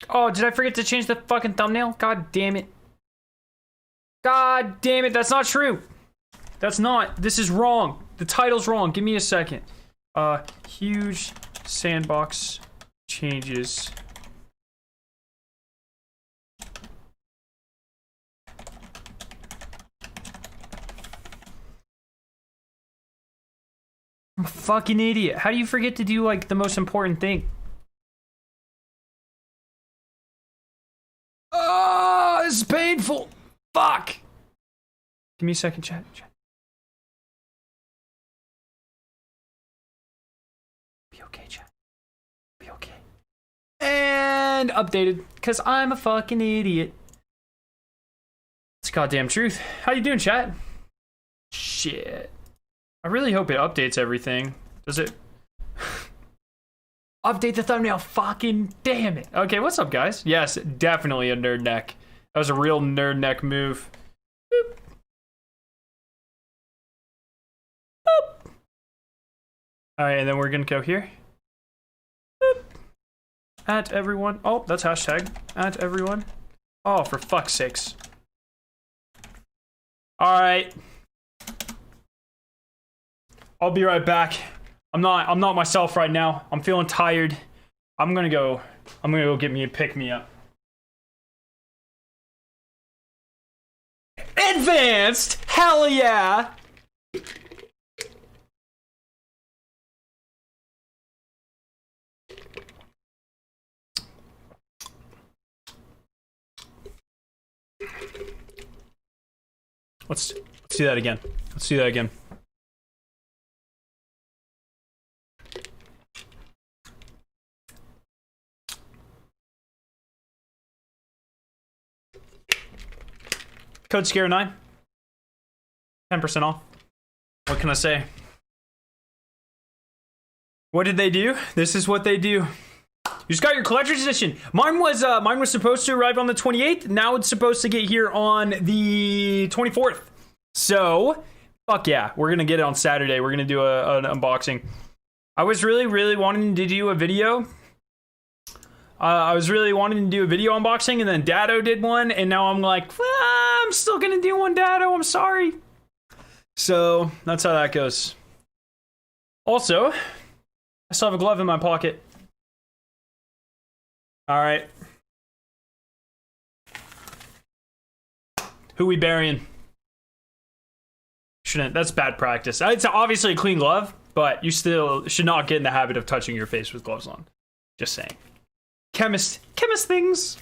Oh, did I forget to change the fucking thumbnail? God damn it. God damn it, that's not true. That's not. This is wrong. The title's wrong. Give me a second. Huge sandbox changes. I'm a fucking idiot. How do you forget to do, like, the most important thing? Oh, this is painful. Fuck. Give me a second, chat. Be okay, chat. Be okay. And updated, because I'm a fucking idiot. It's goddamn truth. How you doing, chat? Shit. I really hope it updates everything. Does it? Update the thumbnail. Fucking damn it. Okay, what's up, guys? Yes, definitely a nerd neck. That was a real nerd neck move. Boop. Boop. All right, and then we're gonna go here. Boop. At everyone. Oh, that's hashtag. At everyone. Oh, for fuck's sakes. All right. I'll be right back. I'm not myself right now. I'm feeling tired. I'm gonna go get me a pick-me-up. Advanced! Hell yeah! Let's do that again. Let's do that again. Code SCARE9. 10% off. What can I say? What did they do? This is what they do. You just got your collector's edition. Mine was supposed to arrive on the 28th. Now it's supposed to get here on the 24th. So, fuck yeah. We're going to get it on Saturday. We're going to do an unboxing. I was really wanting to do a video. I was really wanting to do a video unboxing, and then Dado did one, and now I'm like, I'm still gonna do one, Dado, I'm sorry. So, that's how that goes. Also, I still have a glove in my pocket. Alright. Who we burying? Shouldn't, that's bad practice. It's obviously a clean glove, but you still should not get in the habit of touching your face with gloves on. Just saying. Chemist things.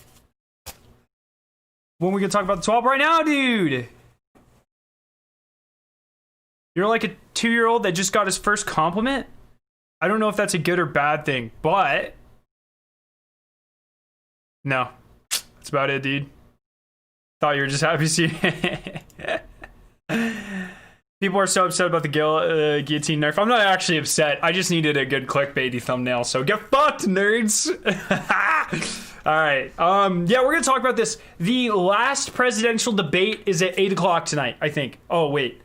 When we can talk about the 12 right now, dude. You're like a 2-year-old that just got his first compliment. I don't know if that's a good or bad thing, but no, that's about it, dude. Thought you were just happy to see it. People are so upset about the guillotine nerf. I'm not actually upset. I just needed a good clickbaity thumbnail. So get fucked, nerds. All right. Yeah, we're gonna talk about this. The last presidential debate is at 8 o'clock tonight, I think. Oh wait,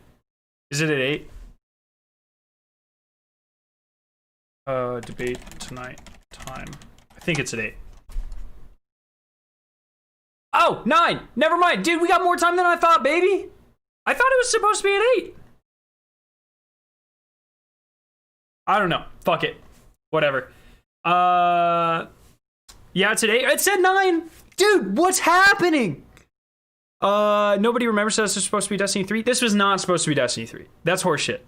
is it at 8? Debate tonight time. I think it's at 8. Oh, 9. Never mind, dude. We got more time than I thought, baby. I thought it was supposed to be at 8. I don't know. Fuck it. Whatever. Yeah, it's at 8. It said 9. Dude, what's happening? Nobody remembers that this was supposed to be Destiny 3. This was not supposed to be Destiny 3. That's horseshit.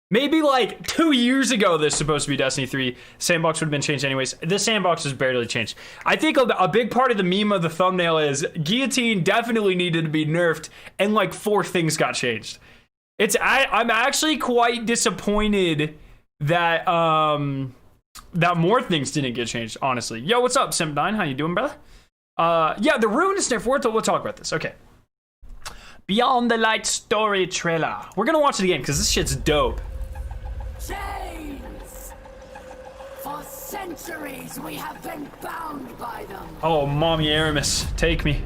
Maybe like 2 years ago this was supposed to be Destiny 3. Sandbox would have been changed anyways. This sandbox is barely changed. I think a big part of the meme of the thumbnail is guillotine definitely needed to be nerfed, and like 4 things got changed. I'm actually quite disappointed that that more things didn't get changed, honestly. Yo, what's up, Simp9? How you doing, brother? Yeah, the Ruinous Nerf. We'll talk about this. Okay. Beyond the Light story trailer. We're gonna watch it again because this shit's dope. Chains! For centuries we have been bound by them. Oh, Mommy Aramis, take me.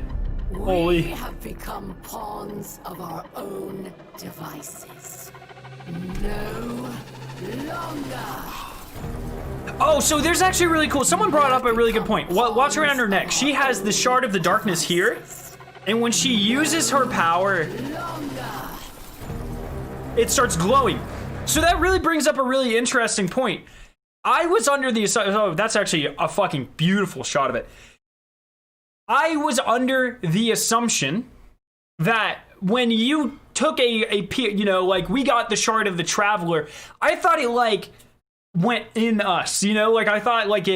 Holy. We have become pawns of our own devices. No longer. Oh, so there's actually really cool. Someone brought up a really good point. Watch around her neck. She has the Shard of the Darkness here. And when she uses her power, it starts glowing. So that really brings up a really interesting point. I was under the assumption, oh, that's actually a fucking beautiful shot of it. I was under the assumption that when you took you know, like we got the Shard of the Traveler, I thought it like went in us, you know, like I thought like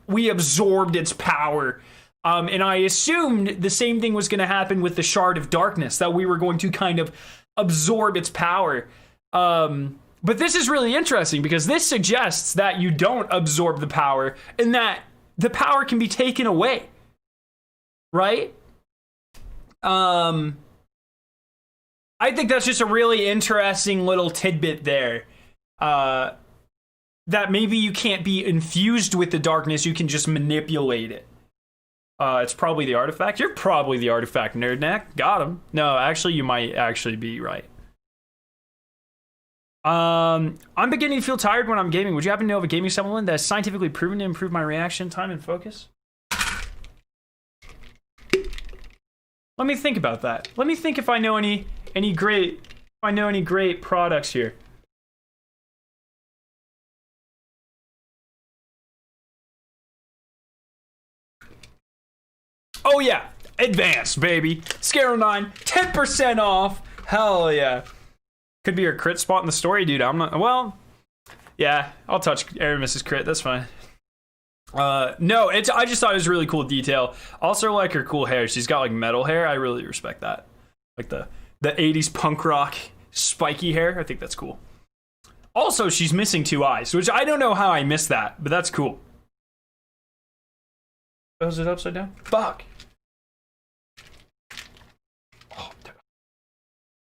we absorbed its power. And I assumed the same thing was going to happen with the Shard of Darkness, that we were going to kind of absorb its power. But this is really interesting because this suggests that you don't absorb the power and that the power can be taken away. Right? I think that's just a really interesting little tidbit there. That maybe you can't be infused with the darkness, you can just manipulate it. It's probably the artifact. You're probably the artifact, nerd neck. Got him. No, actually, you might actually be right. I'm beginning to feel tired when I'm gaming. Would you happen to know of a gaming supplement that's scientifically proven to improve my reaction time and focus? Let me think about that. Let me think if I know any great products here. Oh yeah, Advanced, baby. Scare 9, 10% off. Hell yeah. Could be your crit spot in the story, dude. I'm not, well, yeah, I'll touch Aramis's crit, that's fine. No, I just thought it was a really cool detail. Also like her cool hair. She's got like metal hair. I really respect that. Like the 80s punk rock spiky hair. I think that's cool. Also, she's missing 2 eyes, which I don't know how I missed that, but that's cool. Oh, is it upside down? Fuck. Oh,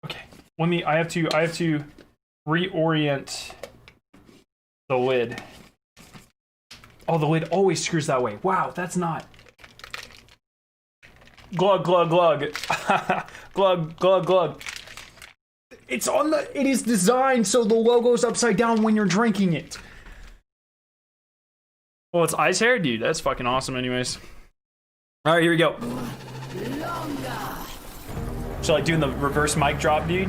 okay. I have to reorient the lid. Oh, the lid always screws that way. Wow, that's not. Glug, glug, glug. Glug, glug, glug. It is designed so the logo's upside down when you're drinking it. Well, it's ice hair? Dude, that's fucking awesome anyways. All right, here we go. So like doing the reverse mic drop, dude?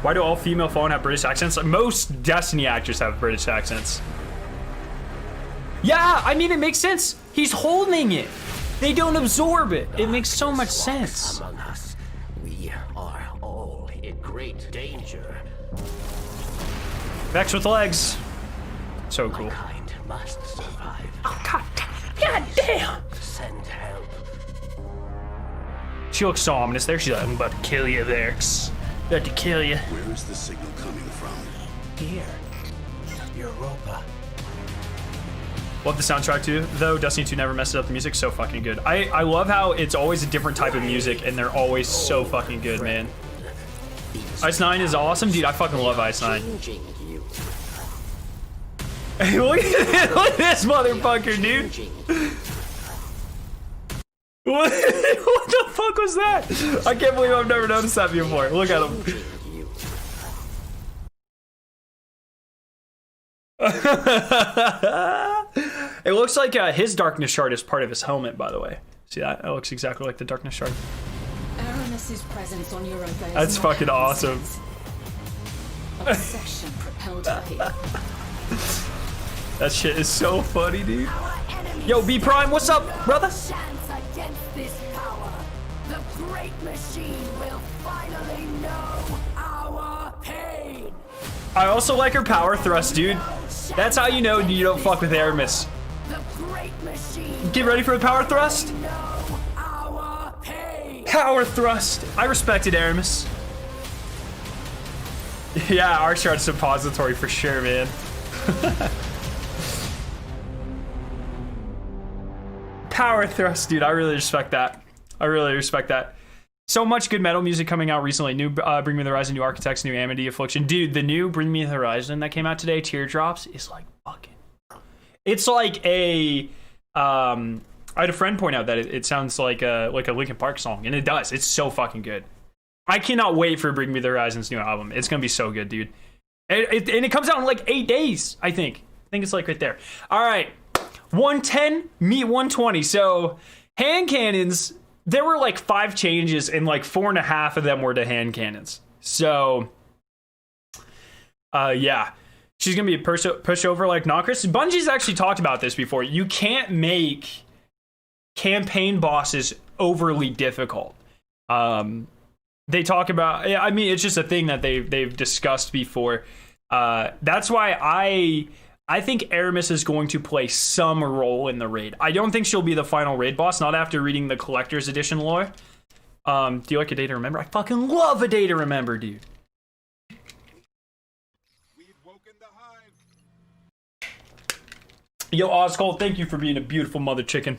Why do all female Fallen have British accents? Most Destiny actors have British accents. Yeah, I mean, it makes sense. He's holding it. They don't absorb it. It makes so much sense. Among us, we are all in great danger. Vex with legs. So cool. My kind must survive. Oh, God damn. Send help. She looks so ominous there. She's like, I'm about to kill you, Vex. About to kill you. Where is the signal coming from? Here, Europa. Love the soundtrack too, though. Destiny 2 never messes up the music. So fucking good. I love how it's always a different type of music and they're always so fucking good, man. Ice 9 is awesome, dude. I fucking love Ice 9. Hey, look at this motherfucker, dude. What the fuck was that? I can't believe I've never noticed that before. Look at him. It looks like his darkness shard is part of his helmet, by the way. See that? It looks exactly like the darkness shard. Aramis's presence on Europa is That's not fucking awesome. Obsession propelled her here. That shit is so funny, dude. Yo, B Prime, what's up, brother? Chance against this power. The great machine will finally know our pain. I also like her power thrust, dude. That's how you know you don't fuck with Aramis. The great machine Get ready for the power thrust. will know our pain. Power thrust. I respected Aramis. Yeah, our shard's suppository for sure, man. Power thrust, dude. I really respect that. I really respect that. So much good metal music coming out recently. New Bring Me the Horizon, new Architects, new Amity Affliction. Dude, the new Bring Me the Horizon that came out today, Teardrops, is like fucking. It's like a. I had a friend point out that it sounds like a Linkin Park song, and it does. It's so fucking good. I cannot wait for Bring Me the Horizon's new album. It's gonna be so good, dude. And it comes out in like 8 days, I think. I think it's like right there. All right. 110, meet 120. So hand cannons, there were like 5 changes and like 4.5 of them were to hand cannons. So, yeah. She's going to be a pushover like Nocris. Bungie's actually talked about this before. You can't make campaign bosses overly difficult. They talk about, I mean, it's just a thing that they've discussed before. That's why I think Aramis is going to play some role in the raid. I don't think she'll be the final raid boss, not after reading the Collector's Edition lore. Do you like A Day to Remember? I fucking love A Day to Remember, dude. Yo, Ozcold, thank you for being a beautiful mother chicken.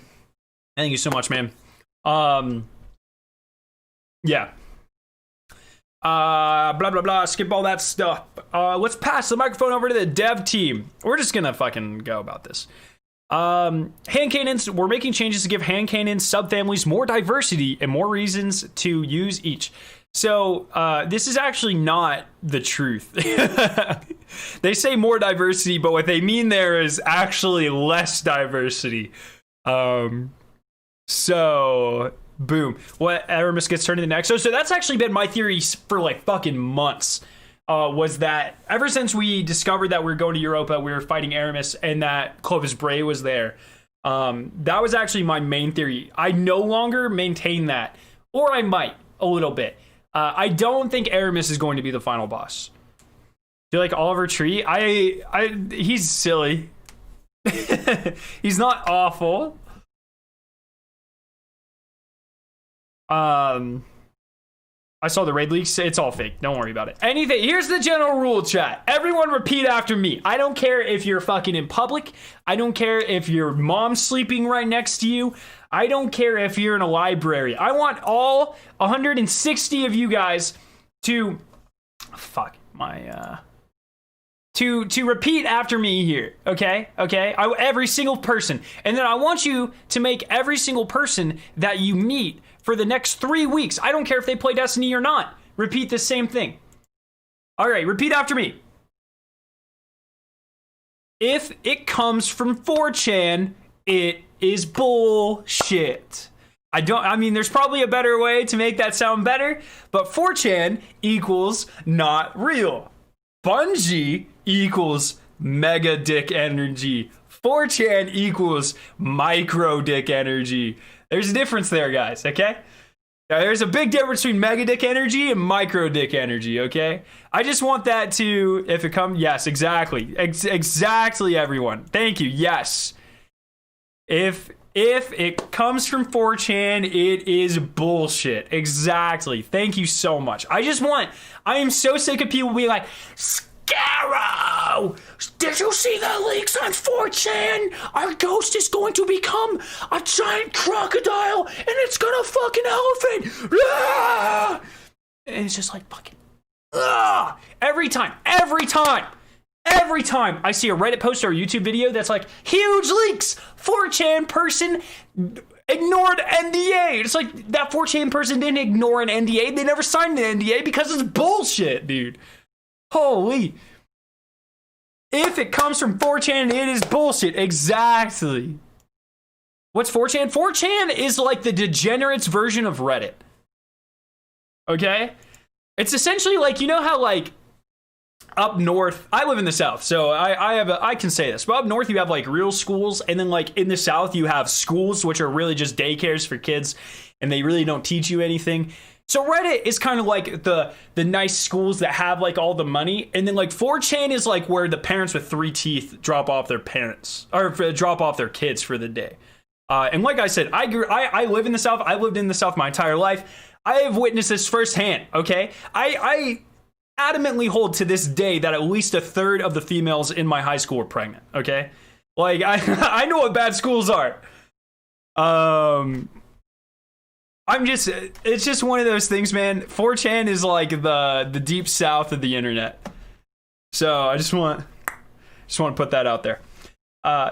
Thank you so much, man. Yeah. Blah, blah, blah. Skip all that stuff. Let's pass the microphone over to the dev team. We're just gonna fucking go about this. Hand cannons. We're making changes to give hand cannon subfamilies more diversity and more reasons to use each. So, this is actually not the truth. They say more diversity, but what they mean there is actually less diversity. So, boom. What Aramis gets turned into next. So that's actually been my theory for like fucking months. Was that ever since we discovered that we were going to Europa, we were fighting Aramis, and that Clovis Bray was there. That was actually my main theory. I no longer maintain that, or I might a little bit. I don't think Aramis is going to be the final boss. Do you like Oliver Tree? He's silly. He's not awful. I saw the raid leaks. It's all fake. Don't worry about it. Anything. Here's the general rule, chat. Everyone repeat after me. I don't care if you're fucking in public. I don't care if your mom's sleeping right next to you. I don't care if you're in a library. I want all 160 of you guys to to repeat after me here. Okay? Every single person. And then I want you to make every single person that you meet for the next 3 weeks. I don't care if they play Destiny or not. Repeat the same thing. All right, repeat after me. If it comes from 4chan, it is bullshit. I mean, there's probably a better way to make that sound better, but 4chan equals not real. Bungie equals mega dick energy. 4chan equals micro dick energy. There's a difference there, guys, okay? Now, there's a big difference between mega dick energy and micro dick energy, okay? I just want that to, if it comes, yes, exactly. Exactly, everyone. Thank you, yes. If it comes from 4chan, it is bullshit. Exactly. Thank you so much. I am so sick of people being like, Scarrow! Did you see the leaks on 4chan? Our ghost is going to become a giant crocodile and it's gonna fucking elephant! Ah! And it's just like fucking... Ah! Every time I see a Reddit post or a YouTube video that's like, huge leaks! 4chan person ignored NDA. It's like, that 4chan person didn't ignore an NDA. They never signed an NDA because it's bullshit, dude. Holy. If it comes from 4chan, it is bullshit. Exactly. What's 4chan? 4chan is like the degenerates version of Reddit. Okay? It's essentially like, you know how like up north, I live in the South, so I can say this, but up north you have like real schools, and then like in the South you have schools which are really just daycares for kids, and they really don't teach you anything. So Reddit is kind of like the nice schools that have like all the money, and then like 4chan is like where the parents with 3 teeth drop off their parents or drop off their kids for the day. And like I said, I live in the South. I lived in the South my entire life. I have witnessed this firsthand. Okay, I adamantly hold to this day that at least a third of the females in my high school were pregnant. Okay, like I know what bad schools are. It's just one of those things, man. 4chan is like the deep south of the internet. So I just want to put that out there.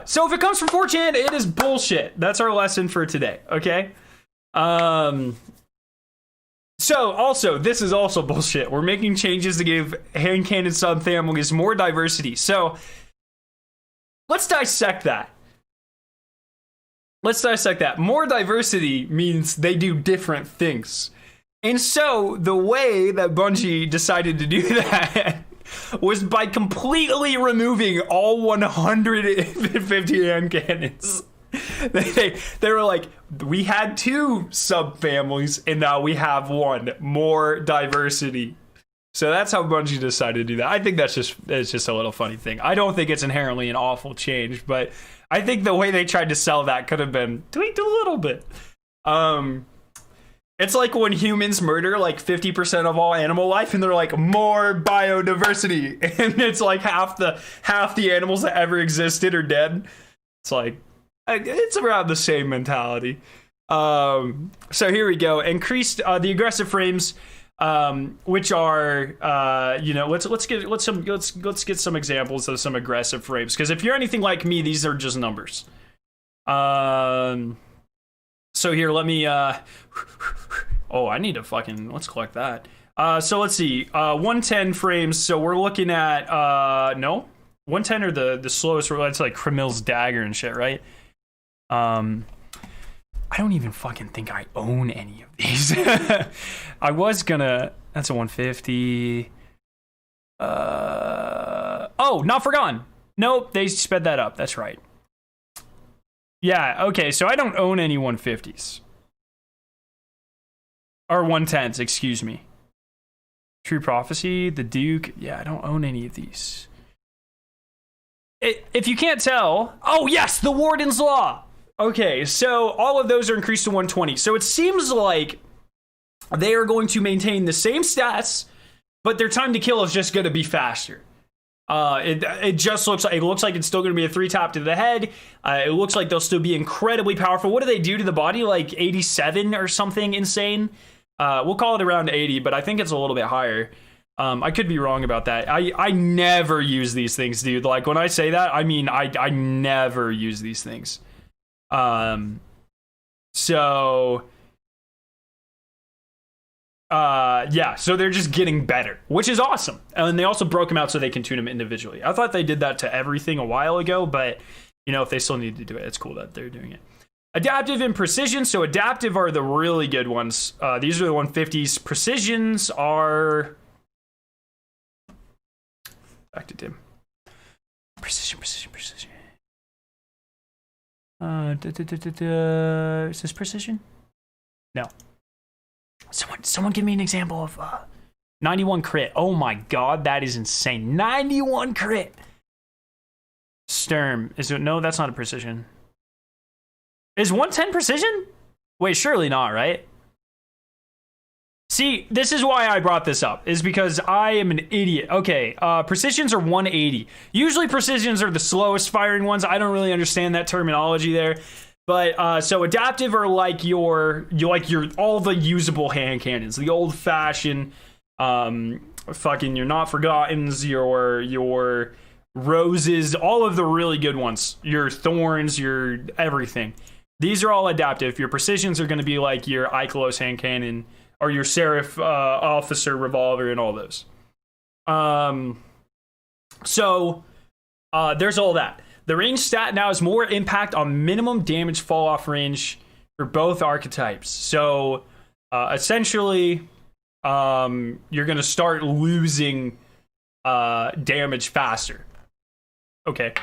So if it comes from 4chan, it is bullshit. That's our lesson for today, okay? So, also, this is also bullshit. We're making changes to give hand cannon subfamilies more diversity. So, let's dissect that. More diversity means they do different things. And so, the way that Bungie decided to do that was by completely removing all 150 hand cannons. They were like, we had 2 subfamilies and now we have 1. More diversity. So that's how Bungie decided to do that. I think it's just a little funny thing. I don't think it's inherently an awful change, but I think the way they tried to sell that could have been tweaked a little bit. It's like when humans murder like 50% of all animal life and they're like, more biodiversity. And it's like half the animals that ever existed are dead. It's like, it's around the same mentality. So here we go. Increased the aggressive frames, which are let's get some examples of some aggressive frames, because if you're anything like me, these are just numbers. So here, let me I need to fucking, let's collect that. So let's see, 110 frames. So we're looking at 110 are the slowest. It's like Kramil's dagger and shit, right? I don't even fucking think I own any of these. I was gonna, that's a 150. Not forgotten. Nope, they sped that up. That's right. Yeah, okay, so I don't own any 150s. Or 110s, excuse me. True Prophecy, the Duke. Yeah, I don't own any of these. If you can't tell, oh yes, the Warden's Law. Okay, so all of those are increased to 120. So it seems like they are going to maintain the same stats, but their time to kill is just going to be faster. It looks like it's still going to be a 3-tap to the head. It looks like they'll still be incredibly powerful. What do they do to the body? Like 87 or something insane? We'll call it around 80, but I think it's a little bit higher. I could be wrong about that. I never use these things, dude. Like when I say that, I mean I never use these things. So they're just getting better, which is awesome. And they also broke them out so they can tune them individually. I thought they did that to everything a while ago, but if they still need to do it, it's cool that they're doing it. Adaptive and precision. So adaptive are the really good ones. These are the 150s. Precisions are, back to Tim. Precision. Is this precision? No. Someone give me an example of 91 crit. Oh my god, that is insane. 91 crit. Sturm. Is it? No, that's not a precision. Is 110 precision? Wait, surely not, right? See, this is why I brought this up, is because I am an idiot. Okay, precisions are 180. Usually precisions are the slowest firing ones. I don't really understand that terminology there. But so adaptive are like your all the usable hand cannons, the old fashioned fucking your Not Forgottens, your Roses, all of the really good ones, your Thorns, your everything. These are all adaptive. Your precisions are going to be like your Ikelos hand cannon or your Seraph officer revolver and all those. So there's all that. The range stat now has more impact on minimum damage fall off range for both archetypes. So essentially, you're going to start losing damage faster. Okay.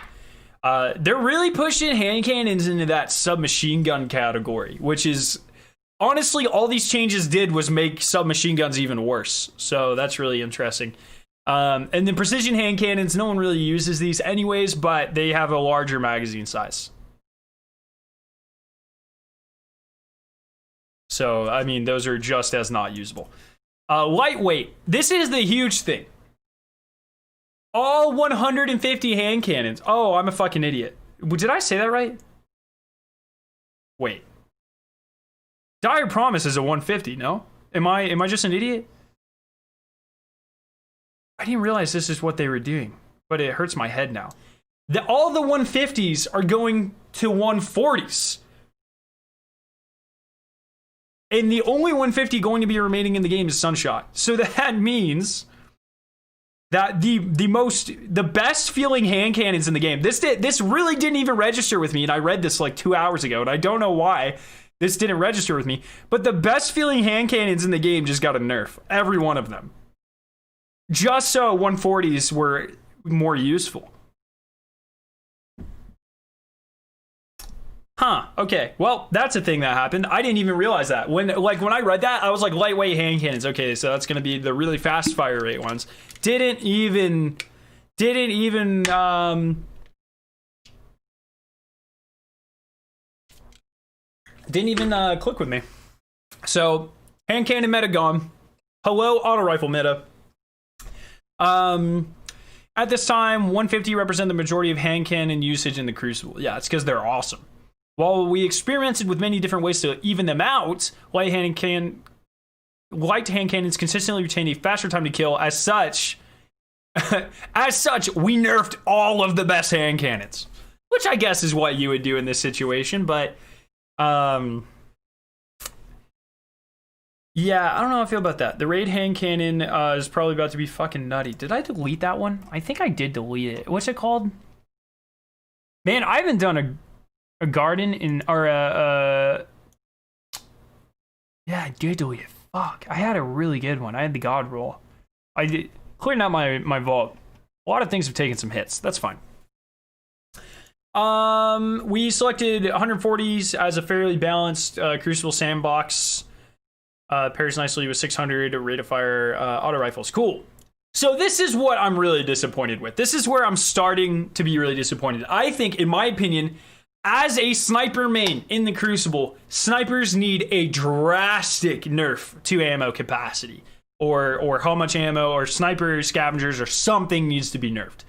They're really pushing hand cannons into that submachine gun category, which is honestly all these changes did was make submachine guns even worse. So that's really interesting. And then precision hand cannons, no one really uses these anyways, but they have a larger magazine size. So, I mean, those are just as not usable. Lightweight. This is the huge thing. All 150 hand cannons. Oh, I'm a fucking idiot. Did I say that right? Wait. Dire Promise is a 150, no? Am I just an idiot? I didn't realize this is what they were doing, but it hurts my head now. All the 150s are going to 140s. And the only 150 going to be remaining in the game is Sunshot. So that means that the best feeling hand cannons in the game. This really didn't even register with me, and I read this like 2 hours ago, and I don't know why this didn't register with me. But the best feeling hand cannons in the game just got a nerf. Every one of them. Just so 140s were more useful. Huh, okay. Well, that's a thing that happened. I didn't even realize that. When I read that, I was like, lightweight hand cannons. Okay, so that's going to be the really fast fire rate ones. Didn't even click with me. So, hand cannon meta gone. Hello, auto rifle meta. At this time, 150 represent the majority of hand cannon usage in the Crucible. Yeah, it's because they're awesome. While we experimented with many different ways to even them out, light hand cannons consistently retain a faster time to kill. As such, we nerfed all of the best hand cannons, which I guess is what you would do in this situation. But yeah, I don't know how I feel about that. The raid hand cannon is probably about to be fucking nutty. Did I delete that one? I think I did delete it. What's it called? Man, I haven't done a garden in yeah, I did delete it. Fuck, I had a really good one. I had the god roll. I did clearing out my vault. A lot of things have taken some hits. That's fine. We selected 140s as a fairly balanced Crucible Sandbox. Pairs nicely with 600 rate of fire auto rifles. Cool. So this is what I'm really disappointed with. This is where I'm starting to be really disappointed. I think, in my opinion, as a sniper main in the Crucible, snipers need a drastic nerf to ammo capacity, or how much ammo, or sniper scavengers, or something needs to be nerfed.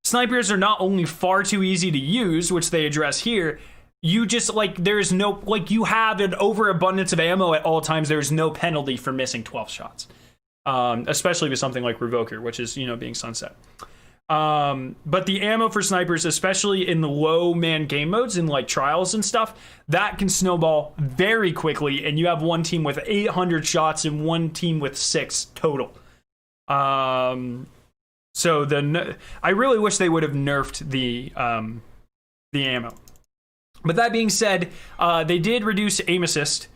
Snipers are not only far too easy to use, which they address here. You just there's no you have an overabundance of ammo at all times. There's no penalty for missing 12 shots, especially with something like Revoker, which is being sunset. But the ammo for snipers, especially in the low man game modes, in like trials and stuff, that can snowball very quickly, and you have one team with 800 shots and one team with 6 total. So I really wish they would have nerfed the ammo. But that being said, they did reduce aim assist.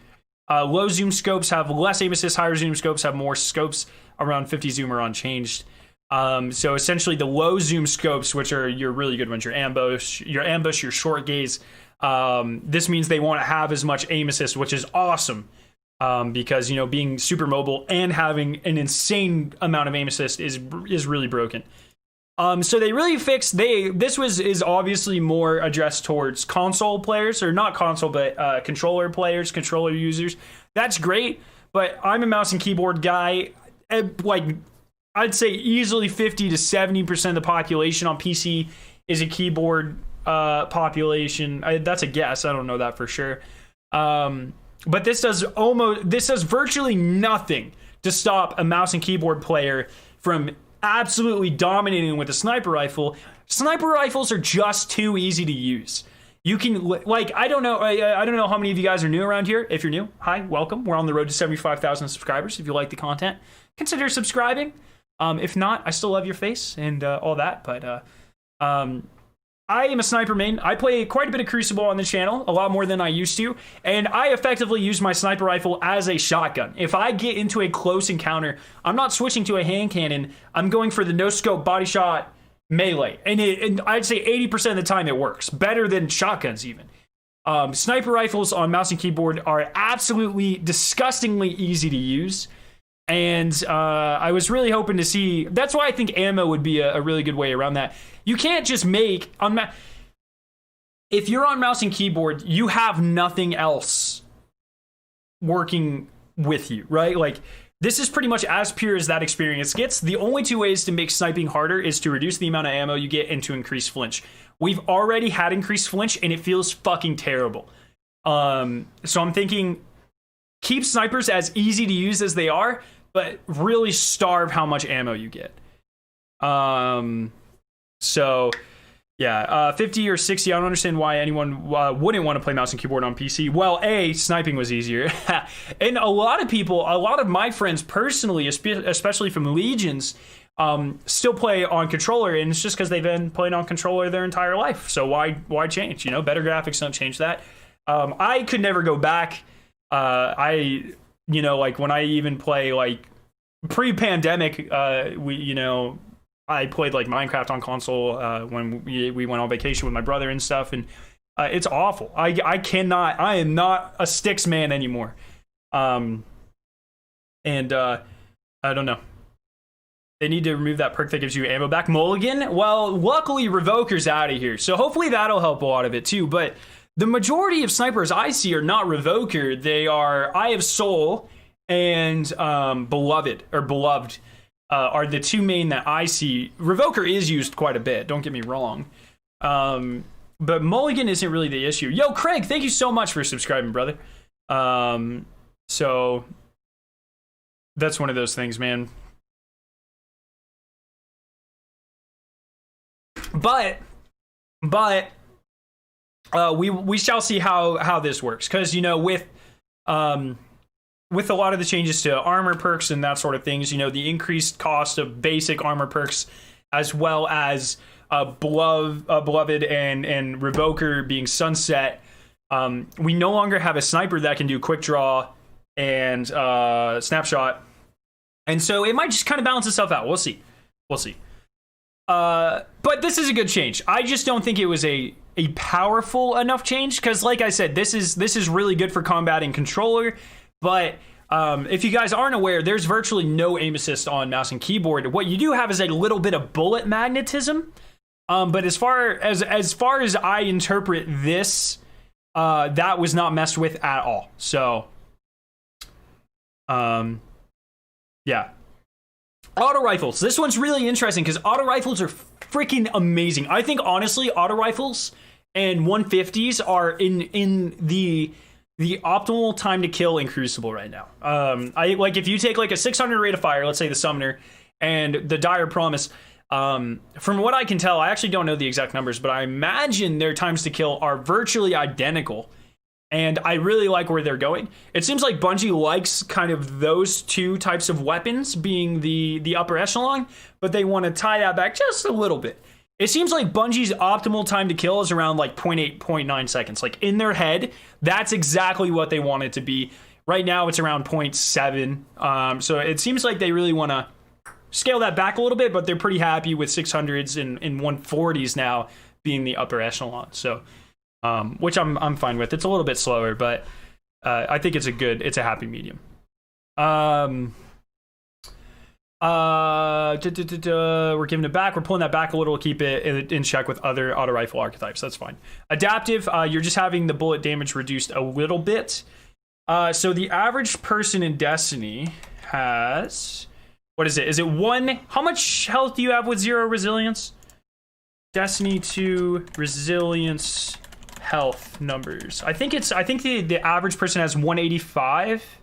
Low zoom scopes have less aim assist, higher zoom scopes have more scopes. Around 50 zoom are unchanged. So essentially the low zoom scopes, which are your really good ones, your ambush, your short gaze, this means they won't have as much aim assist, which is awesome, because being super mobile and having an insane amount of aim assist is really broken. So they really fixed, this is obviously more addressed towards console players, or not console, but controller players, controller users. That's great, but I'm a mouse and keyboard guy. I'd say easily 50 to 70% of the population on PC is a keyboard population. That's a guess. I don't know that for sure. But this does virtually nothing to stop a mouse and keyboard player from absolutely dominating with a sniper rifle. Sniper rifles are just too easy to use. You can I don't know how many of you guys are new around here. If you're new, hi, welcome. We're on the road to 75,000 subscribers. If you like the content, consider subscribing. If not, I still love your face and all that. But I am a sniper main. I play quite a bit of Crucible on the channel, a lot more than I used to, and I effectively use my sniper rifle as a shotgun. If I get into a close encounter, I'm not switching to a hand cannon. I'm going for the no scope body shot melee, and I'd say 80% of the time it works better than shotguns even. Sniper rifles on mouse and keyboard are absolutely disgustingly easy to use. And I was really hoping to see. That's why I think ammo would be a really good way around that. You can't just make if you're on mouse and keyboard, you have nothing else working with you, right? Like, this is pretty much as pure as that experience gets. The only two ways to make sniping harder is to reduce the amount of ammo you get and to increase flinch. We've already had increased flinch, and it feels fucking terrible. So I'm thinking, keep snipers as easy to use as they are, but really starve how much ammo you get. So Yeah, 50 or 60. I don't understand why anyone wouldn't want to play mouse and keyboard on PC. Well, A, sniping was easier. And a lot of people, a lot of my friends personally, especially from Legions, still play on controller, and it's just because they've been playing on controller their entire life. So why change? You know, better graphics don't change that. I could never go back. Like when I even play like pre-pandemic, I played like Minecraft on console when we went on vacation with my brother and stuff, and it's awful. I am not a sticks man anymore. I don't know. They need to remove that perk that gives you ammo back. Mulligan? Well, luckily Revoker's out of here, so hopefully that'll help a lot of it too. But the majority of snipers I see are not Revoker. They are Eye of Soul and Beloved are the two main that I see. Revoker is used quite a bit, don't get me wrong. But Mulligan isn't really the issue. Yo, Craig, thank you so much for subscribing, brother. So that's one of those things, man. But we shall see how this works, because with a lot of the changes to armor perks and that sort of things, the increased cost of basic armor perks, as well as Beloved and Revoker being sunset, we no longer have a sniper that can do quick draw and snapshot, and so it might just kind of balance itself out. We'll see. But this is a good change. I just don't think it was a powerful enough change, because like I said, this is really good for combating controller. But if you guys aren't aware, there's virtually no aim assist on mouse and keyboard. What you do have is a little bit of bullet magnetism. But as far as I interpret this, that was not messed with at all. So, yeah. Auto rifles. This one's really interesting because auto rifles are freaking amazing. I think honestly, auto rifles and 150s are in the optimal time to kill in Crucible right now. I like, if you take like a 600 rate of fire, let's say the Summoner and the Dire Promise, from what I can tell, I actually don't know the exact numbers, but I imagine their times to kill are virtually identical. And I really like where they're going. It seems like Bungie likes kind of those two types of weapons being the upper echelon, but they want to tie that back just a little bit. It seems like Bungie's optimal time to kill is around like 0.8, 0.9 seconds. Like in their head, that's exactly what they want it to be. Right now, it's around 0.7. So it seems like they really want to scale that back a little bit, but they're pretty happy with 600s and 140s now being the upper echelon. So, which I'm fine with. It's a little bit slower, but I think it's a happy medium. We're giving it back. We're pulling that back a little to keep it in check with other auto rifle archetypes. That's fine. Adaptive, you're just having the bullet damage reduced a little bit. So the average person in Destiny has, what is it? Is it one? How much health do you have with 0 resilience? Destiny 2 resilience health numbers. I think the average person has 185.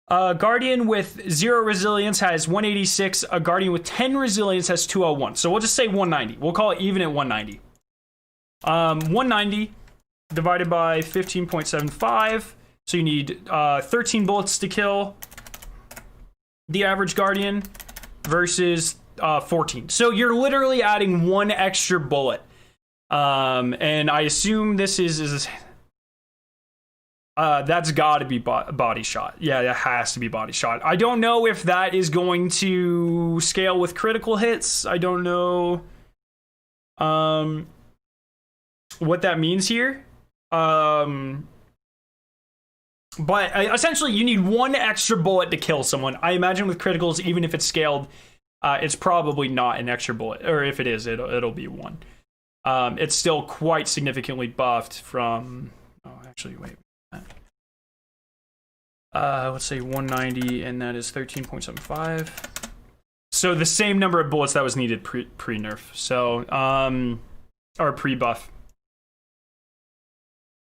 Guardian with 0 resilience has 186. A Guardian with 10 resilience has 201. So we'll just say 190. We'll call it even at 190. 190 divided by 15.75. So you need 13 bullets to kill the average Guardian versus 14. So you're literally adding one extra bullet. And I assume this is that's got to be body shot. Yeah, that has to be body shot. I don't know if that is going to scale with critical hits. I don't know what that means here. But essentially, you need one extra bullet to kill someone. I imagine with criticals, even if it's scaled, it's probably not an extra bullet. Or if it is, it'll be one. It's still quite significantly buffed from... Oh, actually, wait. Let's say 190, and that is 13.75. So the same number of bullets that was needed pre-nerf. So, or pre-buff.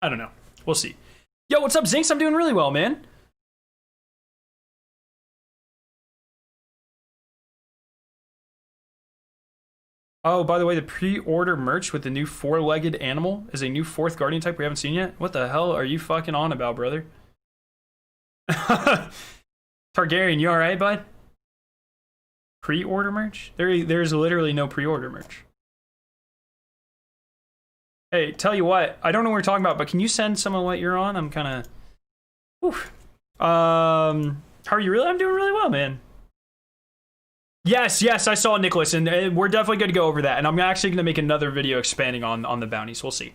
I don't know. We'll see. Yo, what's up, Zinx? I'm doing really well, man. Oh, by the way, the pre-order merch with the new 4-legged animal is a new 4th guardian type we haven't seen yet. What the hell are you fucking on about, brother? Targaryen, you alright, bud? Pre-order merch? There's literally no pre-order merch. Hey, tell you what, I don't know what we're talking about, but can you send some of what you're on? I'm kind of... how are you really? I'm doing really well, man. Yes, I saw Nicholas, and we're definitely going to go over that. And I'm actually going to make another video expanding on the bounties. We'll see.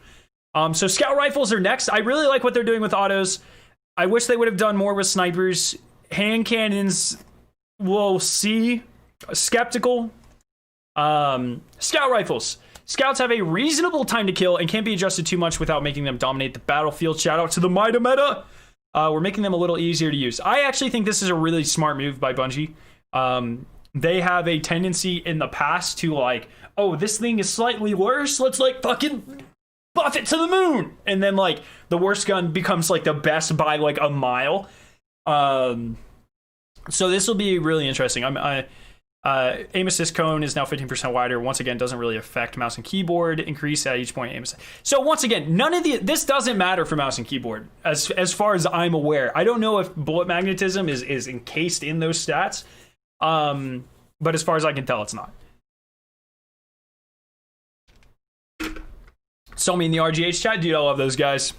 So scout rifles are next. I really like what they're doing with autos. I wish they would have done more with snipers. Hand cannons, we'll see. Skeptical. Scout rifles. Scouts have a reasonable time to kill and can't be adjusted too much without making them dominate the battlefield. Shout out to the meta. We're making them a little easier to use. I actually think this is a really smart move by Bungie. They have a tendency in the past to like, oh, this thing is slightly worse. Let's like fucking buff it to the moon. And then like the worst gun becomes like the best by like a mile. So this will be really interesting. Aim assist cone is now 15% wider. Once again, doesn't really affect mouse and keyboard. Increase at each point aim assist. So once again, this doesn't matter for mouse and keyboard as far as I'm aware. I don't know if bullet magnetism is encased in those stats. But as far as I can tell, it's not. Saw me in the RGH chat, dude. I love those guys.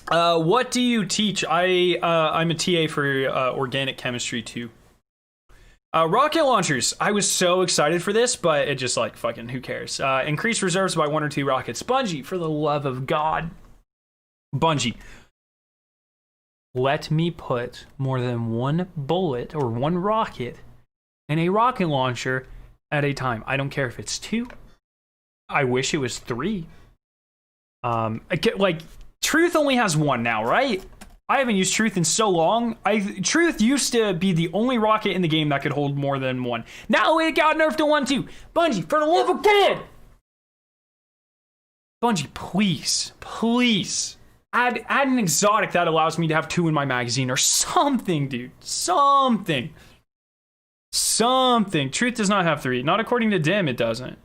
What do you teach? I'm a TA for organic chemistry too. Rocket launchers. I was so excited for this, but it just like fucking who cares? Increase reserves by 1 or 2 rockets. Bungie, for the love of God. Bungie. Let me put more than 1 bullet or 1 rocket in a rocket launcher at a time. I don't care if it's 2. I wish it was 3. Like Truth only has 1 now, right? I haven't used Truth in so long. Truth used to be the only rocket in the game that could hold more than 1. Now it got nerfed to 1 too. Bungie, for the love of God! Bungie, please. Add an exotic that allows me to have 2 in my magazine or something, dude. Something. Truth does not have 3. Not according to Dim, it doesn't.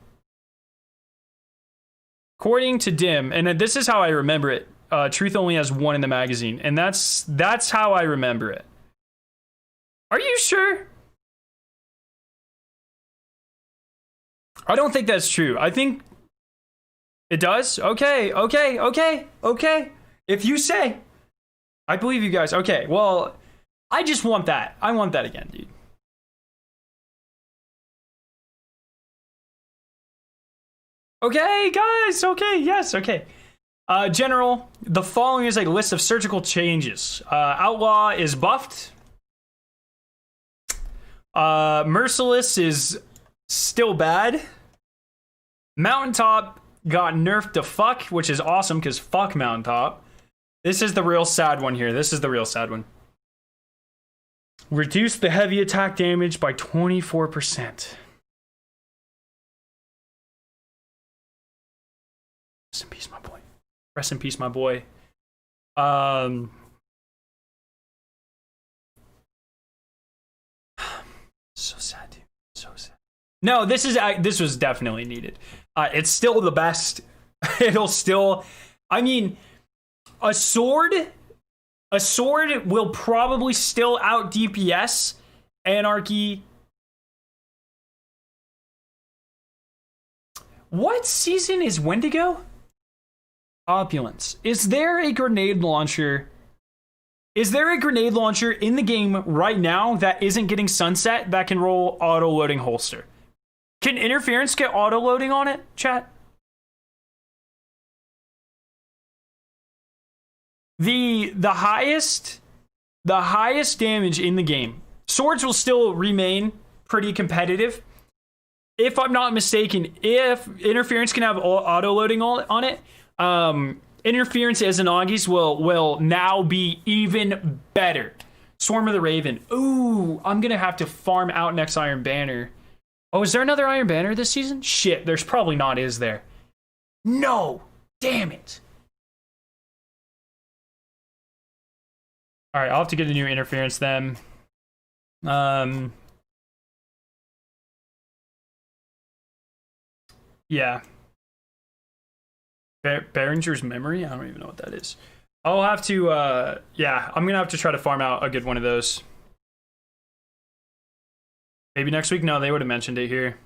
According to Dim, and this is how I remember it, Truth only has 1 in the magazine, and that's how I remember it. Are you sure? I don't think that's true. I think it does. Okay. If you say, I believe you guys. Okay, well, I just want that. I want that again, dude. Okay, guys. Okay, yes, okay. General, the following is a list of surgical changes. Outlaw is buffed. Merciless is still bad. Mountaintop got nerfed to fuck, which is awesome because fuck Mountaintop. This is the real sad one here. Reduce the heavy attack damage by 24%. Rest in peace, my boy. Rest in peace, my boy. So sad, dude. So sad. No, this was definitely needed. It's still the best. It'll still. I mean, a sword will probably still out DPS Anarchy. What season is Wendigo? Opulence. Is there a grenade launcher? Is there a grenade launcher in the game right now that isn't getting sunset that can roll auto-loading holster? Can interference get auto-loading on it, chat? The highest damage in the game. Swords will still remain pretty competitive. If I'm not mistaken, if interference can have auto-loading on it, interference as an Augis will now be even better. Swarm of the Raven. Ooh, I'm gonna have to farm out next Iron Banner. Oh, is there another Iron Banner this season? Shit, there's probably not, is there? No! Damn it! Alright, I'll have to get a new interference then. Yeah. Behringer's memory? I don't even know what that is. I'll have to, yeah, I'm gonna have to try to farm out a good one of those. Maybe next week? No, they would have mentioned it here.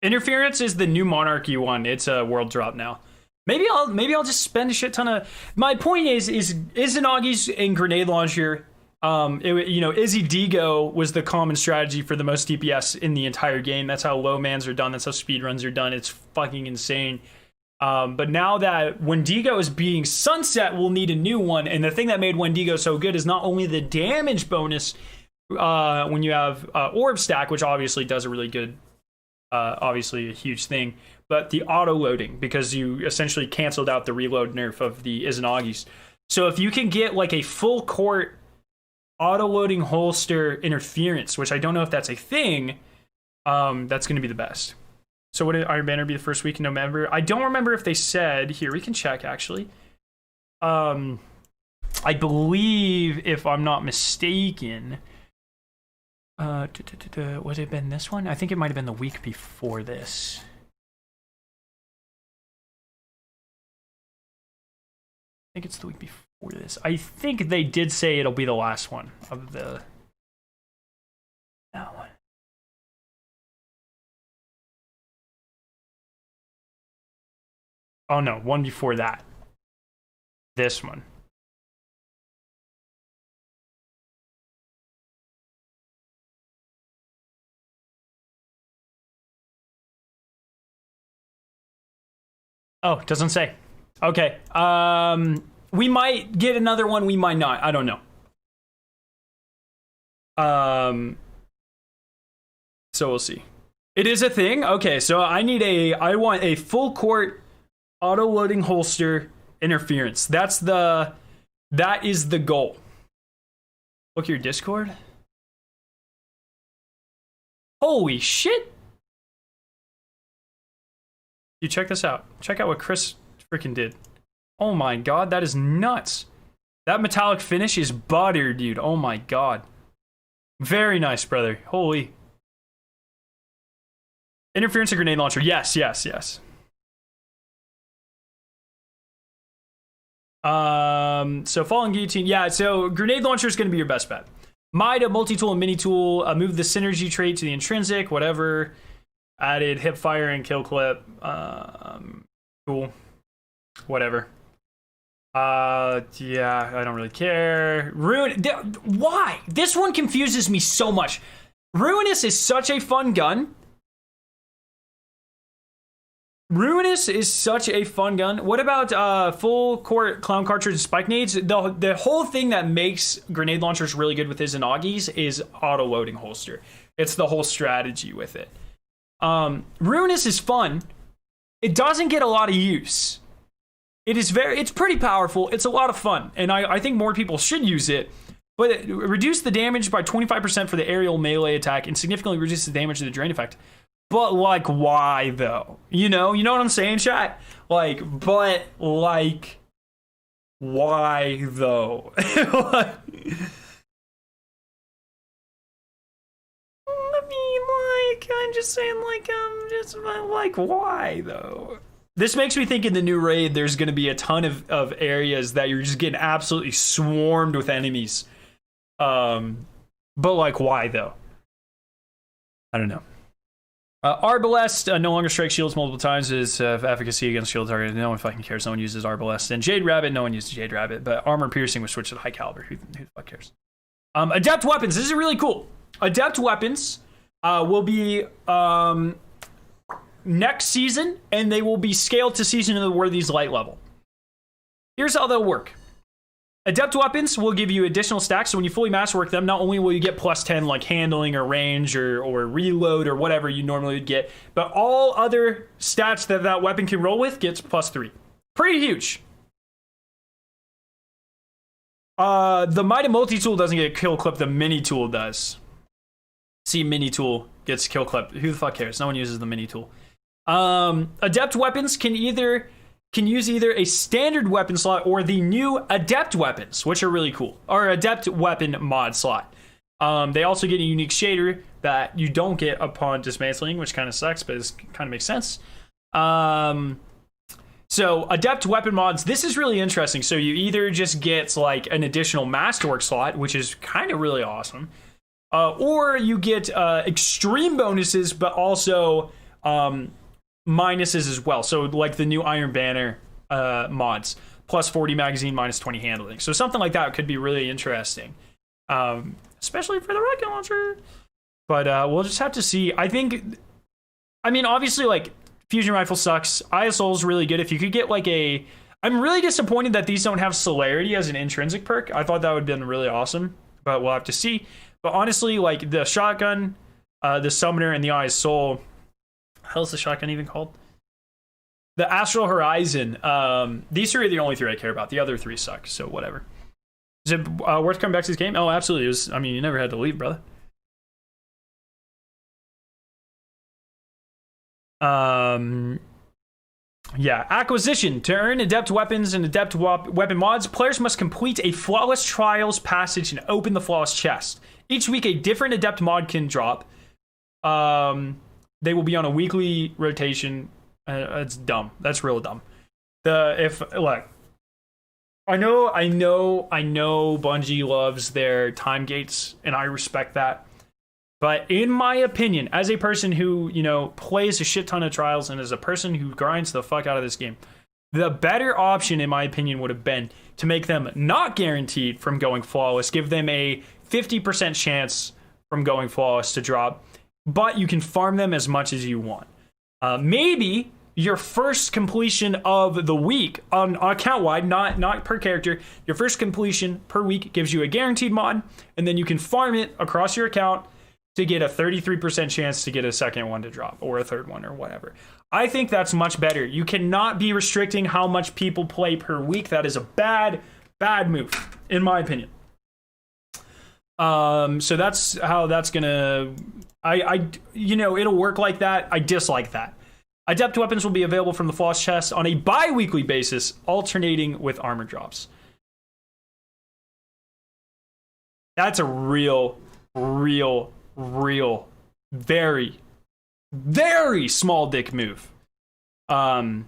Interference is the new Monarchy one. It's a world drop now. Maybe I'll just spend a shit ton of. My point is Izanagi's and grenade launcher. Izzy Digo was the common strategy for the most DPS in the entire game. That's how low mans are done. That's how speed runs are done. It's fucking insane. But now that Wendigo is being sunset, we'll need a new one. And the thing that made Wendigo so good is not only the damage bonus when you have Orb Stack, which obviously does a really good, obviously a huge thing, but the auto loading, because you essentially canceled out the reload nerf of the Izanagi's. So if you can get like a full court auto loading holster interference, which I don't know if that's a thing, that's going to be the best. So what did Iron Banner be the first week in November? I don't remember if they said. Here, we can check actually. I believe, if I'm not mistaken, would it have been this one? I think it might have been the week before this. I think it's the week before this. I think they did say it'll be the last one of that one. Oh no, one before that. This one. Oh, doesn't say. Okay. We might get another one, we might not. I don't know. So we'll see. It is a thing. Okay, so I want a full court auto loading holster interference. That is the goal. Look your Discord. Holy shit. You check this out. Check out what Chris freaking did. Oh my god, that is nuts. That metallic finish is butter, dude. Oh my god. Very nice, brother. Holy. Interference and grenade launcher. Yes. So Fallen Guillotine. Yeah, so grenade launcher is going to be your best bet. Mida, multi-tool, and mini-tool. Move the synergy trait to the intrinsic, whatever. Added hip fire and kill clip. Cool. Whatever. Yeah, I don't really care. Why? This one confuses me so much. Ruinous is such a fun gun. What about full court clown cartridge and spike nades? The whole thing that makes grenade launchers really good with Izanagi's is auto loading holster. It's the whole strategy with it. Ruinous is fun. It doesn't get a lot of use. It's pretty powerful. It's a lot of fun. And I think more people should use it. But it reduce the damage by 25% for the aerial melee attack and significantly reduces the damage to the drain effect. But like, why though? You know what I'm saying, chat? Why though? I'm just saying, why though? This makes me think in the new raid, there's going to be a ton of areas that you're just getting absolutely swarmed with enemies. But like, why though? I don't know. Arbalest no longer strikes shields multiple times. Is efficacy against shield target. No one fucking cares. No one uses Arbalest. And Jade Rabbit, no one uses Jade Rabbit. But armor piercing was switched to high caliber. Who the fuck cares? Adept Weapons. This is really cool. Adept Weapons will be next season, and they will be scaled to Season of the Worthy's light level. Here's how they'll work. Adept Weapons will give you additional stacks, so when you fully masterwork them, not only will you get plus 10 like handling or range or reload or whatever you normally would get, but all other stats that weapon can roll with gets plus 3. Pretty huge. The Mighty Multi-Tool doesn't get a kill clip, the Mini-Tool does. See, Mini-Tool gets kill clip. Who the fuck cares? No one uses the Mini-Tool. Adept Weapons can use either a standard weapon slot or the new Adept Weapons, which are really cool, or Adept Weapon mod slot. They also get a unique shader that you don't get upon dismantling, which kind of sucks, but it kind of makes sense. So Adept Weapon mods, this is really interesting. So you either just get like an additional Masterwork slot, which is kind of really awesome, or you get extreme bonuses, but also minuses as well. So like the new Iron Banner mods, plus 40 magazine, minus 20 handling. So something like that could be really interesting, especially for the rocket launcher. But we'll just have to see. I mean, obviously, like, fusion rifle sucks. ISO is really good. If you could get like I'm really disappointed that these don't have celerity as an intrinsic perk. I thought that would have been really awesome, but we'll have to see. But honestly, like the shotgun, the summoner, and the Eye of Soul. How is the shotgun even called? The Astral Horizon. These three are the only three I care about. The other three suck, so whatever. Is it worth coming back to this game? Oh, absolutely. It was. I mean, you never had to leave, brother. Yeah, acquisition. To earn Adept Weapons and Adept Weapon mods, players must complete a Flawless Trials passage and open the Flawless Chest. Each week, a different Adept mod can drop. They will be on a weekly rotation. It's dumb. That's real dumb. I know Bungie loves their time gates, and I respect that. But in my opinion, as a person who, plays a shit ton of trials and as a person who grinds the fuck out of this game, the better option, in my opinion, would have been to make them not guaranteed from going flawless, give them a 50% chance from going flawless to drop, but you can farm them as much as you want. Maybe your first completion of the week on account-wide, not per character, your first completion per week gives you a guaranteed mod, and then you can farm it across your account to get a 33% chance to get a second one to drop, or a third one, or whatever. I think that's much better. You cannot be restricting how much people play per week. That is a bad move, in my opinion. So that's how that's gonna... it'll work like that. I dislike that. Adept Weapons will be available from the Flawless Chest on a bi-weekly basis, alternating with armor drops. That's a real, very, very small dick move. Because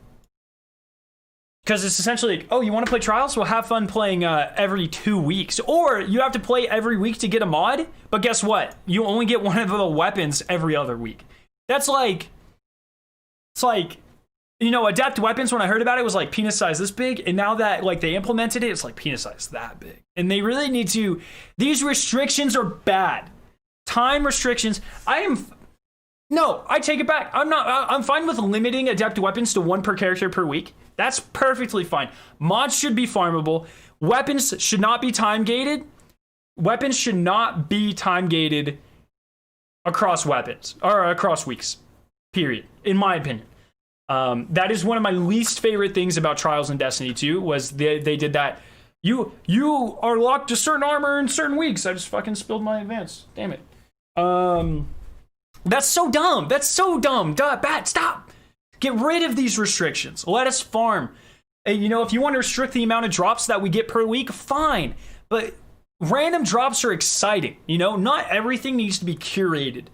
it's essentially like, oh, you want to play trials? Well, have fun playing every 2 weeks. Or you have to play every week to get a mod, but guess what? You only get one of the weapons every other week. That's like... It's like, Adept Weapons, when I heard about it, was like penis size this big, and now that like they implemented it, it's like penis size that big. And they really need to... These restrictions are bad. Time restrictions. No, I take it back. I'm fine with limiting Adept Weapons to 1 per character per week. That's perfectly fine. Mods should be farmable. Weapons should not be time gated. Weapons should not be time gated across weapons or across weeks. Period. In my opinion. That is one of my least favorite things about Trials in Destiny 2 was they did that. You are locked to certain armor in certain weeks. I just fucking spilled my advance. Damn it. That's so dumb. Bat, stop. Get rid of these restrictions. Let us farm. And, if you want to restrict the amount of drops that we get per week, fine. But random drops are exciting. Not everything needs to be curated.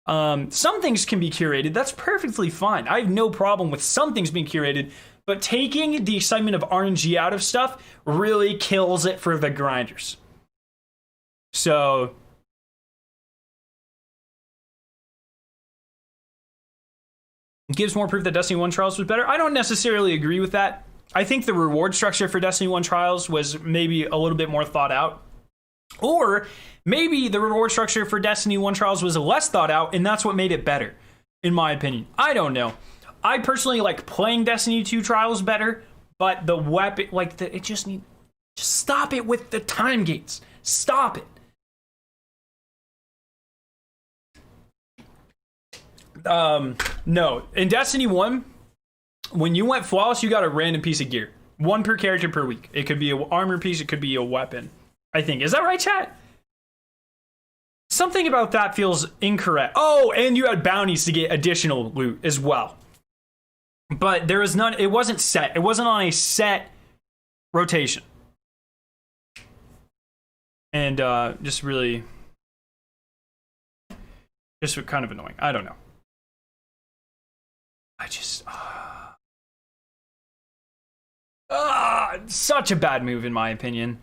Some things can be curated. That's perfectly fine. I have no problem with some things being curated, but taking the excitement of RNG out of stuff really kills it for the grinders. So it gives more proof that Destiny 1 Trials was better. I don't necessarily agree with that. I think the reward structure for Destiny 1 Trials was maybe a little bit more thought out. Or maybe the reward structure for Destiny 1 Trials was less thought out, and that's what made it better, in my opinion. I don't know. I personally like playing Destiny 2 Trials better, but the weapon, just stop it with the time gates. Stop it. No. In Destiny 1, when you went flawless, you got a random piece of gear. 1 per character per week. It could be an armor piece, it could be a weapon. I think. Is that right, chat? Something about that feels incorrect. Oh, and you had bounties to get additional loot as well. But there was none. It wasn't set. It wasn't on a set rotation. And just kind of annoying. I don't know. Such a bad move in my opinion,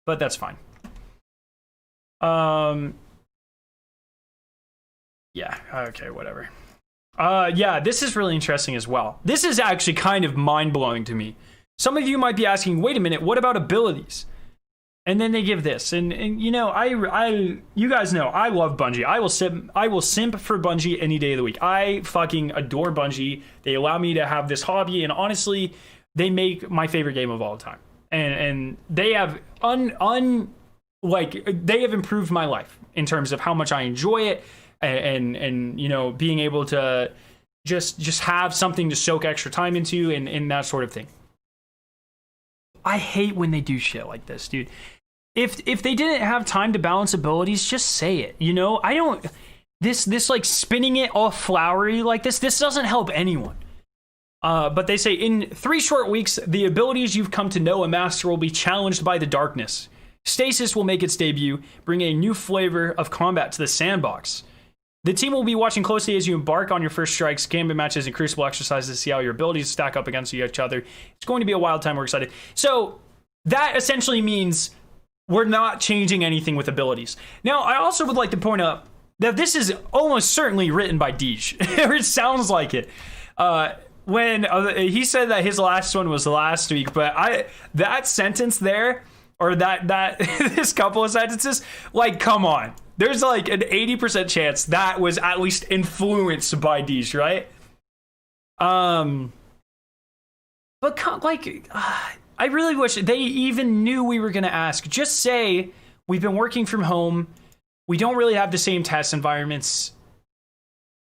but that's fine. Yeah, okay, whatever. Yeah, this is really interesting as well. This is actually kind of mind-blowing to me. Some of you might be asking, wait a minute, what about abilities? And then they give this, and you know, you guys know I love Bungie. I will simp for Bungie any day of the week. I fucking adore Bungie. They allow me to have this hobby, and honestly, they make my favorite game of all time. And they have they have improved my life in terms of how much I enjoy it, and you know, being able to just have something to soak extra time into, and that sort of thing. I hate when they do shit like this, dude. If they didn't have time to balance abilities, just say it. You know, I don't. This like spinning it all flowery like this doesn't help anyone. But they say in 3 short weeks, the abilities you've come to know and master will be challenged by the darkness. Stasis will make its debut, bringing a new flavor of combat to the Sandbox. The team will be watching closely as you embark on your first strikes, gambit matches, and crucible exercises to see how your abilities stack up against each other. It's going to be a wild time. We're excited. So that essentially means we're not changing anything with abilities. Now, I also would like to point out that this is almost certainly written by Deej. Or it sounds like it. When he said that his last one was last week, but that sentence there, or that this couple of sentences, like, come on. There's like an 80% chance that was at least influenced by Deej, right? But like, I really wish they even knew we were going to ask. Just say, we've been working from home. We don't really have the same test environments.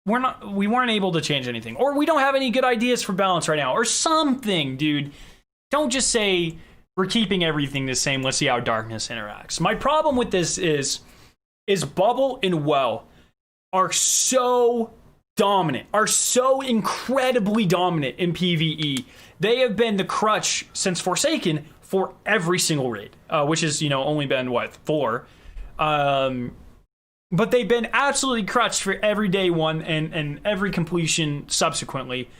We weren't able to change anything. Or we don't have any good ideas for balance right now. Or something, dude. Don't just say, we're keeping everything the same. Let's see how darkness interacts. My problem with this is Bubble and Well are so dominant, are so incredibly dominant in PvE. They have been the crutch since Forsaken for every single raid, which is, you know, only been, 4? But they've been absolutely crutched for every day one and every completion subsequently.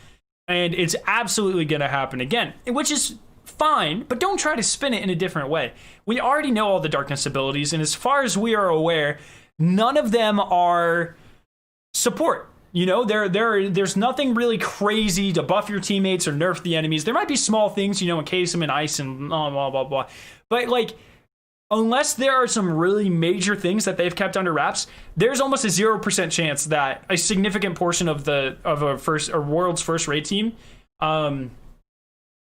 And it's absolutely going to happen again, which is fine, but don't try to spin it in a different way. We already know all the darkness abilities, and as far as we are aware, none of them are support. You know, there's nothing really crazy to buff your teammates or nerf the enemies. There might be small things, you know, encase them in ice and blah, blah, blah, blah. But, like, unless there are some really major things that they've kept under wraps, there's almost a 0% chance that a significant portion of a world's first raid team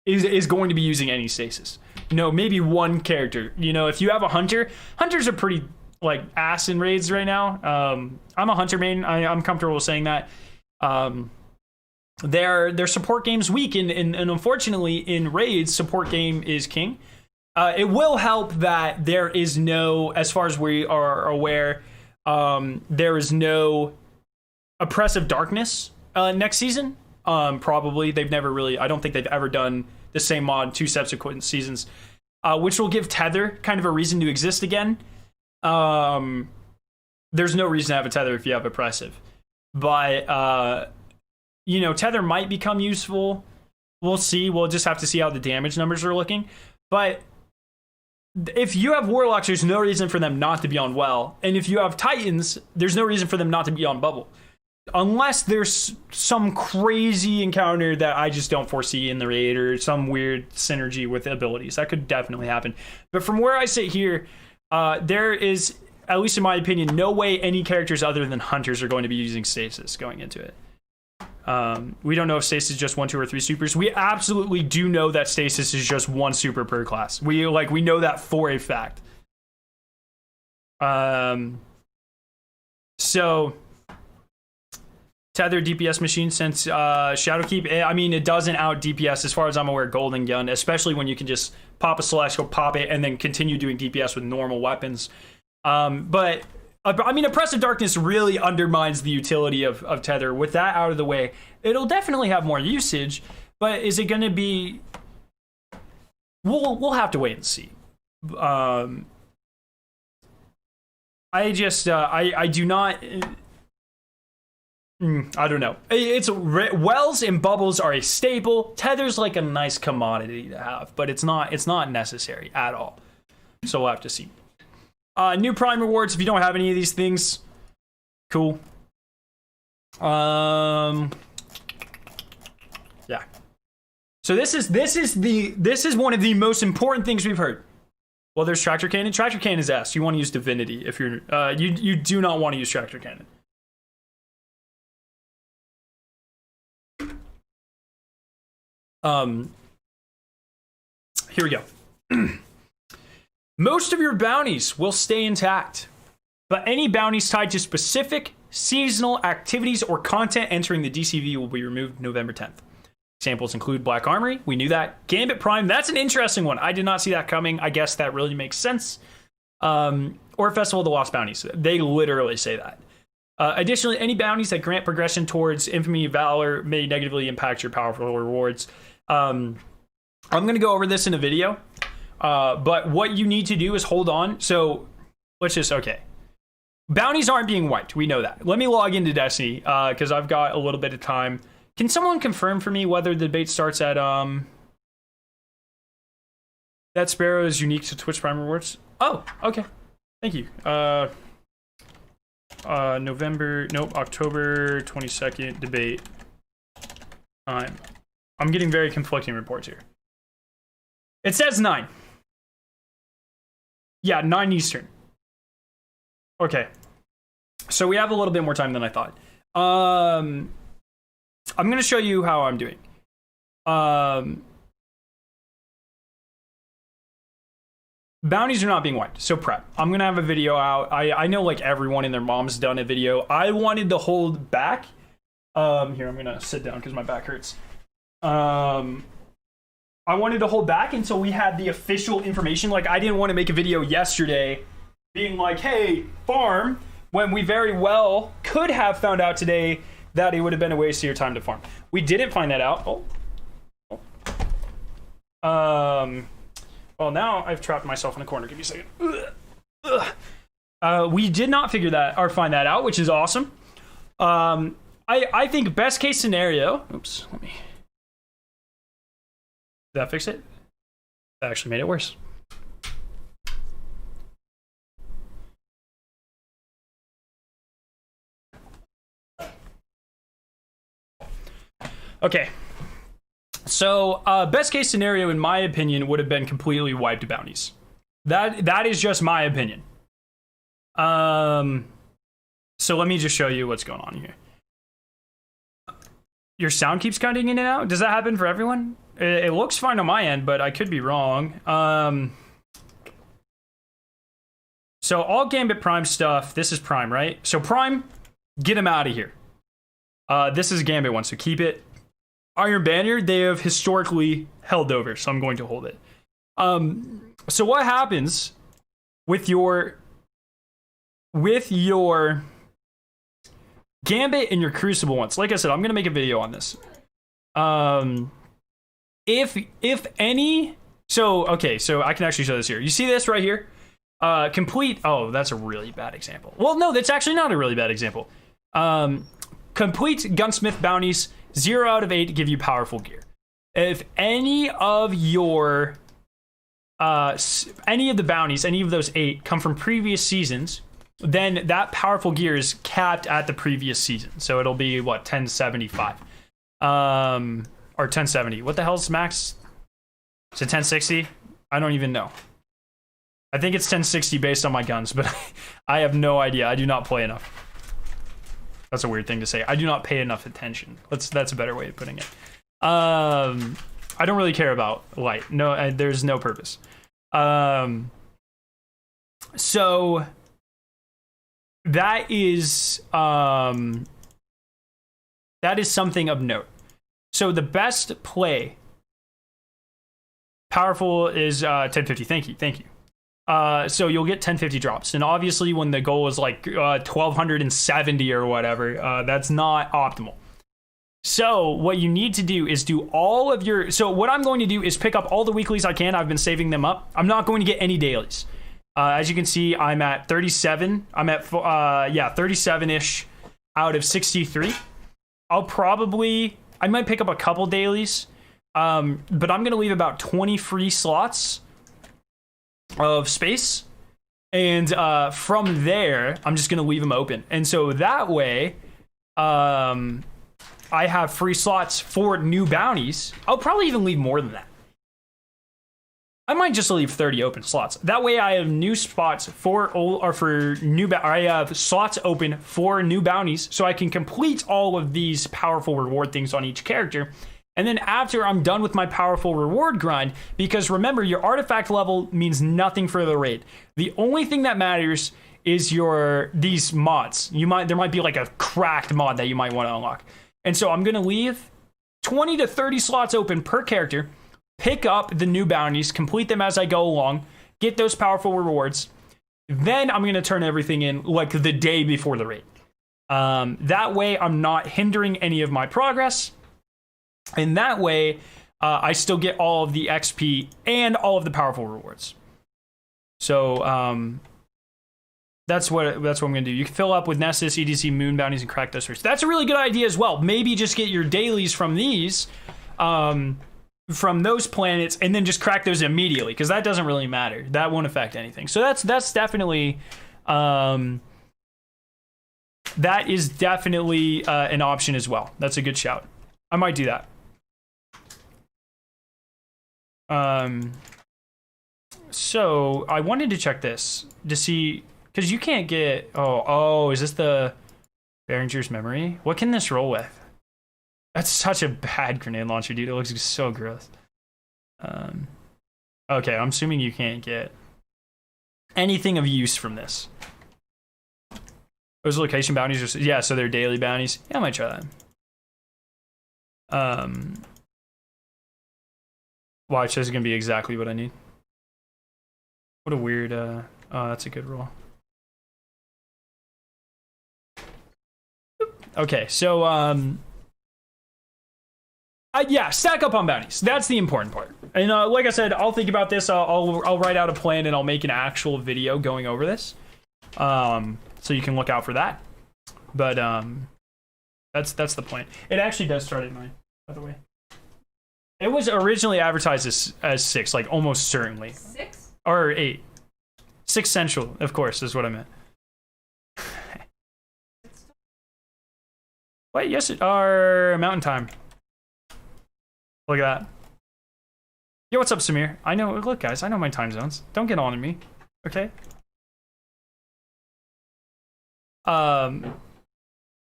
is going to be using any stasis. You know, maybe one character. You know, if you have a hunter, hunters are pretty, like, ass in raids right now. I'm a hunter main. I'm comfortable saying that. Their support game's weak, and unfortunately in raids, support game is king. It will help that there is no, as far as we are aware, there is no oppressive darkness next season. Probably they've never really, I don't think they've ever done the same mod 2 subsequent seasons, which will give Tether kind of a reason to exist again. There's no reason to have a Tether if you have oppressive, but you know, Tether might become useful. We'll see. We'll just have to see how the damage numbers are looking. But if you have Warlocks, there's no reason for them not to be on Well. And if you have Titans, there's no reason for them not to be on Bubble. Unless there's some crazy encounter that I just don't foresee in the raid, or some weird synergy with abilities. That could definitely happen. But from where I sit here, there is, at least in my opinion, no way any characters other than Hunters are going to be using Stasis going into it. We don't know if Stasis is just 1, 2, or 3 supers. We absolutely do know that Stasis is just 1 super per class. We know that for a fact. So Tether DPS machine, since Shadowkeep, I mean, it doesn't out DPS as far as I'm aware Golden Gun, especially when you can just pop a Celestial, pop it, and then continue doing DPS with normal weapons. But I mean, Oppressive Darkness really undermines the utility of Tether. With that out of the way, it'll definitely have more usage, but is it going to be... We'll have to wait and see. I do not... I don't know. Wells and bubbles are a staple. Tether's like a nice commodity to have, but it's not necessary at all. So we'll have to see. New Prime rewards. If you don't have any of these things, cool. Yeah. So this is one of the most important things we've heard. Well, there's Tractor Cannon. Tractor Cannon is asked. You want to use Divinity if you're you do not want to use Tractor Cannon. Here we go. Most of your bounties will stay intact, but any bounties tied to specific seasonal activities or content entering the DCV will be removed November 10th. Examples include Black Armory. We knew that. Gambit Prime. That's an interesting one. I did not see that coming. I guess that really makes sense. Or Festival of the Lost Bounties. They literally say that. Additionally, any bounties that grant progression towards Infamy Valor may negatively impact your powerful rewards. I'm going to go over this in a video. But what you need to do is hold on. So let's just, okay. Bounties aren't being wiped. We know that. Let me log into Destiny because I've got a little bit of time. Can someone confirm for me whether the debate starts at that Sparrow is unique to Twitch Prime rewards? Oh, okay. Thank you. October 22nd debate time. I'm getting very conflicting reports here. It says 9. Yeah, 9 Eastern. Okay. So we have a little bit more time than I thought. I'm going to show you how I'm doing. Bounties are not being wiped, so prep. I'm going to have a video out. I know like everyone and their mom's done a video. I wanted to hold back. Here, I'm going to sit down because my back hurts. I wanted to hold back until we had the official information. Like, I didn't want to make a video yesterday being like, hey, farm, when we very well could have found out today that it would have been a waste of your time to farm. We didn't find that out. Well, now I've trapped myself in a corner. Give me a second. We did not figure that or find that out, which is awesome. I think best case scenario. Oops, let me. Did that fix it? That actually made it worse. Okay. So, best case scenario, in my opinion, would have been completely wiped bounties. That is just my opinion. So let me just show you what's going on here. Your sound keeps cutting in and out. Does that happen for everyone? It looks fine on my end, but I could be wrong. So all Gambit Prime stuff. This is Prime, right? So Prime, get him out of here. This is a Gambit one, so keep it. Iron Banner, they have historically held over, so I'm going to hold it. So what happens with your Gambit and your Crucible ones? Like I said, I'm going to make a video on this. If any, so okay, so I can actually show this here. You see this right here? Complete. Oh, that's a really bad example. Well, no, that's actually not a really bad example. Complete Gunsmith bounties. 0 out of 8 give you powerful gear. If any of your any of the bounties, any of those 8 come from previous seasons, then that powerful gear is capped at the previous season. So it'll be what, 1075 or 1070. What the hell's max? Is it 1060? I don't even know. I think it's 1060 based on my guns, but I have no idea. I do not play enough. That's a weird thing to say. I do not pay enough attention. That's a better way of putting it. I don't really care about light. No, there's no purpose. So that is something of note. So the best play, powerful, is 1050. Thank you. So you'll get 1050 drops, and obviously when the goal is like 1270 or whatever, that's not optimal. So what you need to do is do all of your, so what I'm going to do is pick up all the weeklies I can. I've been saving them up. I'm not going to get any dailies. As you can see, I'm at 37. I'm at 37-ish out of 63. I might pick up a couple dailies, but I'm going to leave about 20 free slots of space. And from there, I'm just going to leave them open. And so that way, I have free slots for new bounties. I'll probably even leave more than that. I might just leave 30 open slots. That way I have new spots I have slots open for new bounties, so I can complete all of these powerful reward things on each character. And then after I'm done with my powerful reward grind, because remember, your artifact level means nothing for the raid. The only thing that matters is these mods. There might be like a cracked mod that you might want to unlock. And so I'm gonna leave 20 to 30 slots open per character, pick up the new bounties, complete them as I go along, get those powerful rewards. Then I'm gonna turn everything in like the day before the raid. That way I'm not hindering any of my progress. And that way, I still get all of the XP and all of the powerful rewards. So that's what I'm going to do. You can fill up with Nessus, EDC, Moon bounties, and crack those first. That's a really good idea as well. Maybe just get your dailies from these, from those planets, and then just crack those immediately, because that doesn't really matter. That won't affect anything. So that's definitely that is definitely an option as well. That's a good shout. I might do that. So I wanted to check this to see, because you can't get, is this the Behringer's memory? What can this roll with? That's such a bad grenade launcher, dude. It looks so gross. Okay, I'm assuming you can't get anything of use from this. Those location bounties are, yeah, so they're daily bounties. Yeah, I might try that. Watch, this is gonna be exactly what I need. What a weird, oh, that's a good roll. Okay, so, yeah, stack up on bounties. That's the important part. And like I said, I'll think about this. I'll write out a plan and I'll make an actual video going over this. So you can look out for that. But that's the point. It actually does start at 9, by the way. It was originally advertised as 6, like almost certainly. 6? Or 8. 6 Central, of course, is what I meant. Wait, yes, our Mountain Time. Look at that. Yo, what's up, Samir? I know, look, guys, I know my time zones. Don't get on to me, okay?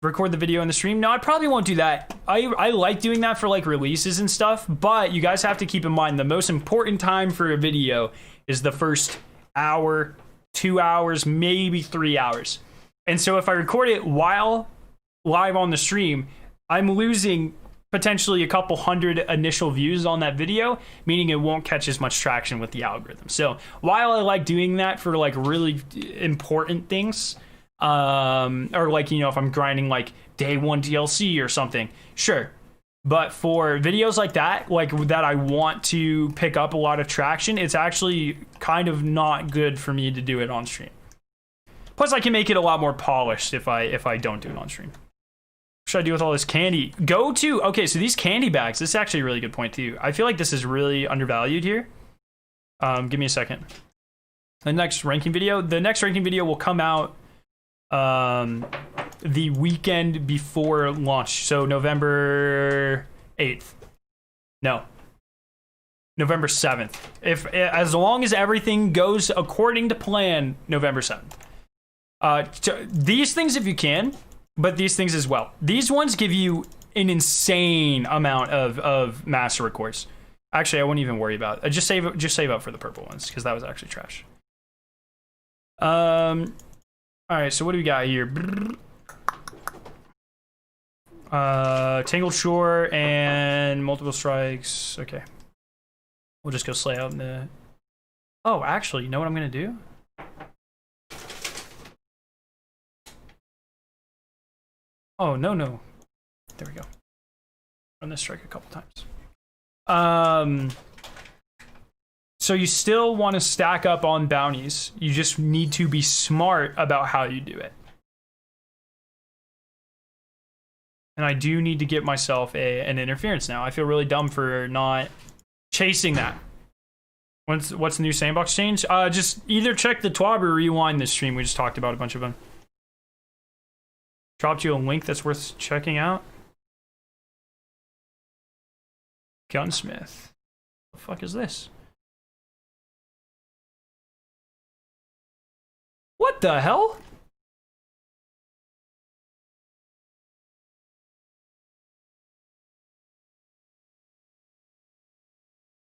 Record the video in the stream. No, I probably won't do that. I like doing that for like releases and stuff, but you guys have to keep in mind the most important time for a video is the first hour, 2 hours, maybe 3 hours. And so if I record it while live on the stream, I'm losing potentially a couple hundred initial views on that video, meaning it won't catch as much traction with the algorithm. So while I like doing that for like really important things, or like, you know, if I'm grinding like day 1 DLC or something, sure. But for videos like that I want to pick up a lot of traction, it's actually kind of not good for me to do it on stream. Plus I can make it a lot more polished if I don't do it on stream. What should I do with all this candy? Okay, so these candy bags, this is actually a really good point too. I feel like this is really undervalued here. Give me a second. The next ranking video will come out the weekend before launch, so November 8th. No, November 7th. As long as everything goes according to plan, November 7th. These things if you can, but these things as well. These ones give you an insane amount of master records. Actually, I wouldn't even worry about it. Just save up for the purple ones, because that was actually trash. All right, so what do we got here? Tangled Shore and multiple strikes. Okay. We'll just go slay out in the... Oh, actually, you know what I'm going to do? Oh, no. There we go. Run this strike a couple times. So you still want to stack up on bounties. You just need to be smart about how you do it. And I do need to get myself an interference now. I feel really dumb for not chasing that. What's the new Sandbox change? Just either check the TWAB or rewind this stream. We just talked about a bunch of them. Dropped you a link that's worth checking out. Gunsmith. What the fuck is this? What the hell?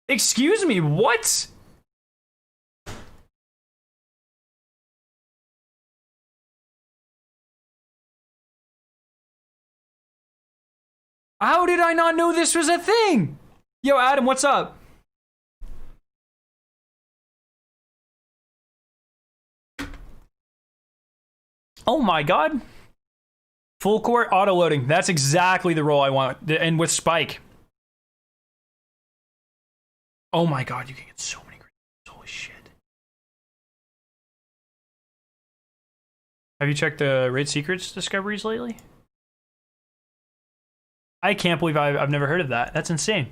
Excuse me, what? How did I not know this was a thing? Yo, Adam, what's up? Oh my god. Full court auto loading. That's exactly the role I want. And with Spike. Oh my god, you can get so many grenades. Holy shit. Have you checked the Raid Secrets discoveries lately? I can't believe I've never heard of that. That's insane.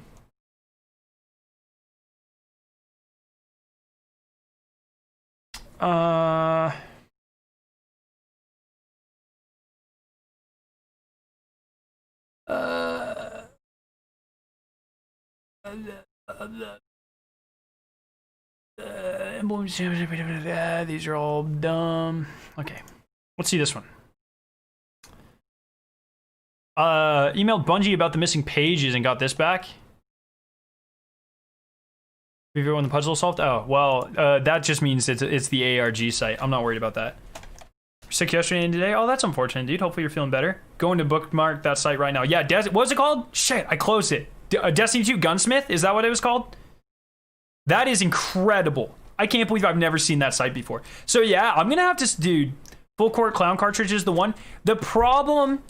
These are all dumb. Okay, let's see this one. Emailed Bungie about the missing pages and got this back. Have everyone the puzzle solved? Oh, well, that just means it's the ARG site. I'm not worried about that. Sick yesterday and today? Oh, that's unfortunate, dude. Hopefully you're feeling better. Going to bookmark that site right now. Yeah, what was it called? Shit, I closed it. Destiny 2 Gunsmith? Is that what it was called? That is incredible. I can't believe I've never seen that site before. So yeah, I'm gonna have to, dude, full court clown cartridge is the one. The problem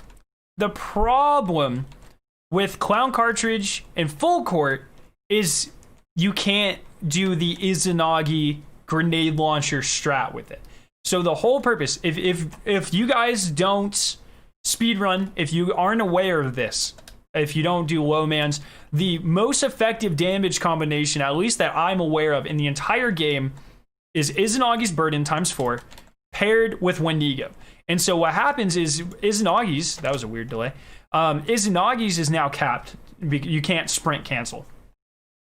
with clown cartridge and full court is you can't do the Izanagi grenade launcher strat with it. So the whole purpose, if you guys don't speedrun, if you aren't aware of this, if you don't do low mans, the most effective damage combination, at least that I'm aware of in the entire game, is Izanagi's Burden ×4 paired with Wendigo. And so what happens is Izanagi's, that was a weird delay, Izanagi's is now capped. You can't sprint cancel.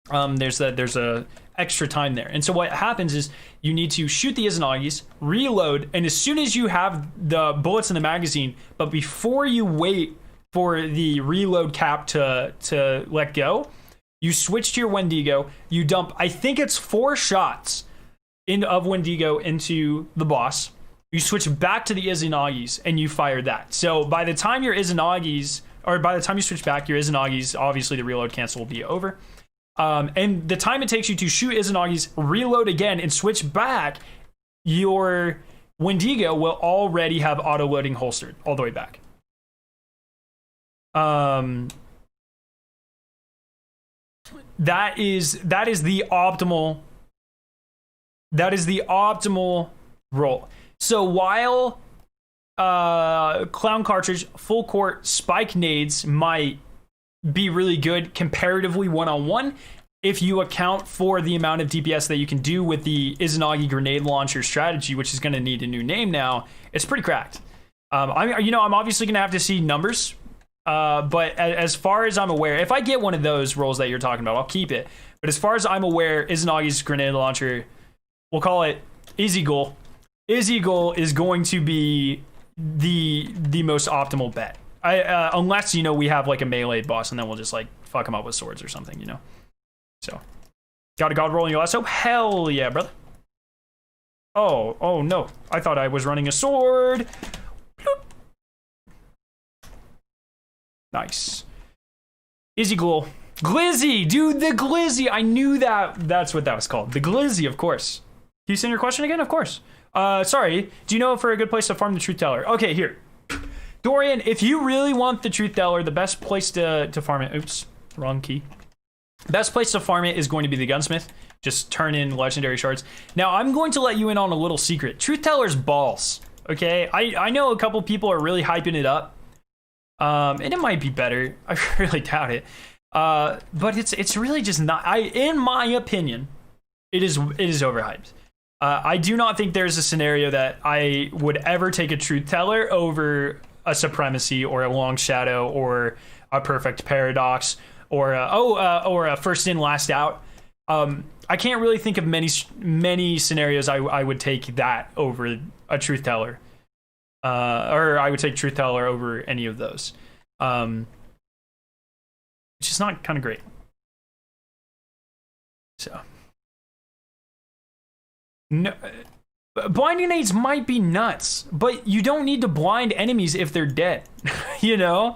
There's a extra time there. And so what happens is you need to shoot the Izanagi's, reload, and as soon as you have the bullets in the magazine, but before you wait for the reload cap to let go, you switch to your Wendigo, you dump, I think it's 4 shots of Wendigo into the boss. You switch back to the Izanagi's and you fire that. So by the time your Izanagi's, or by the time you switch back, your Izanagi's, obviously the reload cancel will be over. And the time it takes you to shoot Izanagi's, reload again, and switch back, your Wendigo will already have auto-loading holstered all the way back. That is the optimal roll. So while clown cartridge full court spike nades might be really good comparatively one-on-one, if you account for the amount of DPS that you can do with the Izanagi grenade launcher strategy, which is going to need a new name now, it's pretty cracked. I'm obviously going to have to see numbers, but as far as I'm aware, if I get one of those rolls that you're talking about, I'll keep it. But as far as I'm aware, Izanagi's grenade launcher, we'll call it Izzy Goal. Izzy Goal is going to be the most optimal bet. Unless, we have like a melee boss and then we'll just like fuck him up with swords or something, So, got a god roll in your last hope? Hell yeah, brother. Oh no. I thought I was running a sword. Bloop. Nice. Izzy Glow. Glizzy, dude, the Glizzy. I knew that's what that was called. The Glizzy, of course. Can you send your question again? Of course. Sorry. Do you know for a good place to farm the Truth Teller? Okay, here. Dorian, if you really want the Truth Teller, the best place to farm it... Oops, wrong key. Best place to farm it is going to be the Gunsmith. Just turn in legendary shards. Now, I'm going to let you in on a little secret. Truth Teller's balls, okay? I know a couple people are really hyping it up. And it might be better. I really doubt it. But it's really just not. In my opinion, it is overhyped. I do not think there's a scenario that I would ever take a truth teller over a supremacy or a long shadow or a perfect paradox or a first in last out. I can't really think of many scenarios I would take that over a truth teller, or I would take truth teller over any of those, which is not kind of great. So. No, blinding aids might be nuts, but you don't need to blind enemies if they're dead. You know,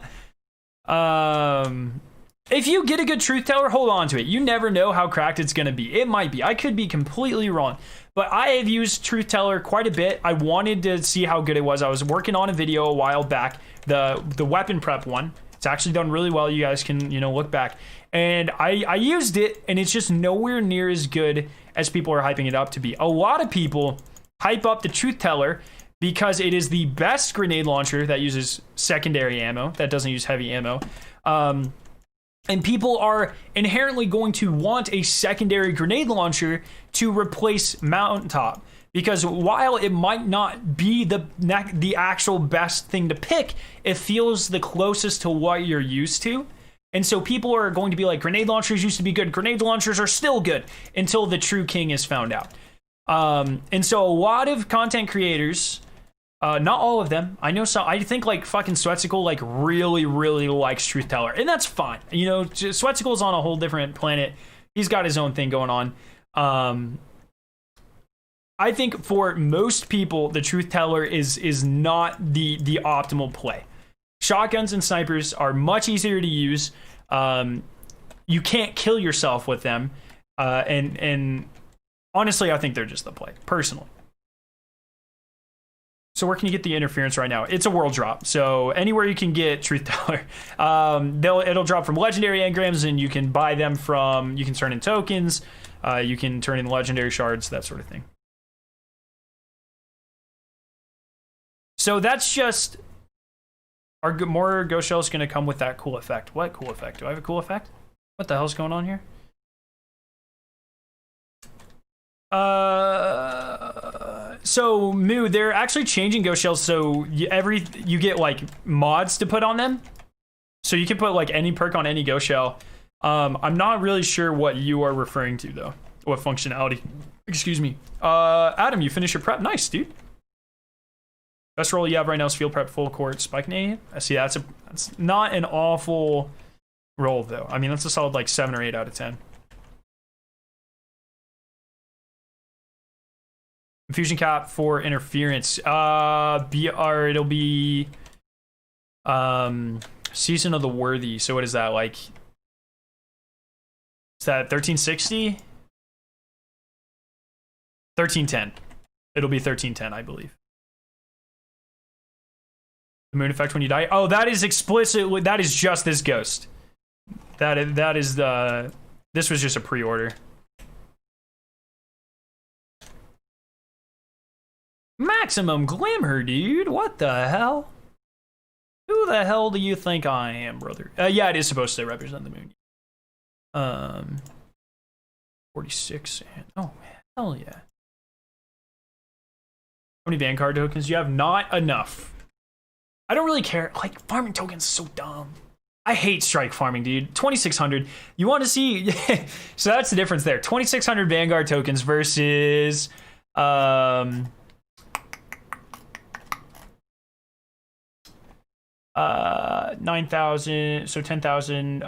if you get a good truth teller, hold on to it. You never know how cracked it's gonna be. It might be. I could be completely wrong, but I have used truth teller quite a bit. I wanted to see how good it was. I was working on a video a while back, the weapon prep one. It's actually done really well. You guys can look back, and I used it, and it's just nowhere near as good as people are hyping it up to be. A lot of people hype up the truth teller because it is the best grenade launcher that uses secondary ammo, that doesn't use heavy ammo. And people are inherently going to want a secondary grenade launcher to replace Mountaintop. Because while it might not be the actual best thing to pick, it feels the closest to what you're used to. And so people are going to be like, grenade launchers used to be good. Grenade launchers are still good until the true king is found out. And so a lot of content creators, not all of them, I know some, I think like fucking Sweatcicle like really, really likes Truth Teller. And that's fine. You know, Sweatsicle's on a whole different planet. He's got his own thing going on. I think for most people, the Truth Teller is not the optimal play. Shotguns and snipers are much easier to use. You can't kill yourself with them. And honestly, I think they're just the play, personally. So where can you get the interference right now? It's a world drop. So anywhere you can get Truth Teller. It'll drop from legendary engrams, and you can buy them from, you can turn in tokens, you can turn in legendary shards, that sort of thing. So that's just... Are more ghost shells going to come with that cool effect? What cool effect? Do I have a cool effect? What the hell's going on here? So Moo, they're actually changing ghost shells, so you get like mods to put on them. So you can put like any perk on any ghost shell. I'm not really sure what you are referring to though. What functionality? Excuse me. Adam, you finished your prep. Nice, dude. Best roll you have right now is field prep full court spike nade. I see that's not an awful roll though. I mean, that's a solid like 7 or 8 out of 10. Infusion cap for interference. It'll be Season of the Worthy. So what is that like? Is that 1360? 1310. It'll be 1310, I believe. The moon effect when you die. Oh, that is explicitly, that is just this ghost. That is the, this was just a pre-order. Maximum Glimmer, dude. What the hell? Who the hell do you think I am, brother? Yeah, it is supposed to represent the moon. 46. Oh, hell yeah. How many Vanguard tokens? You have not enough. I don't really care. Like, farming tokens is so dumb. I hate strike farming, dude. 2,600. You want to see... So that's the difference there. 2,600 Vanguard tokens versus... 9,000, so 10,000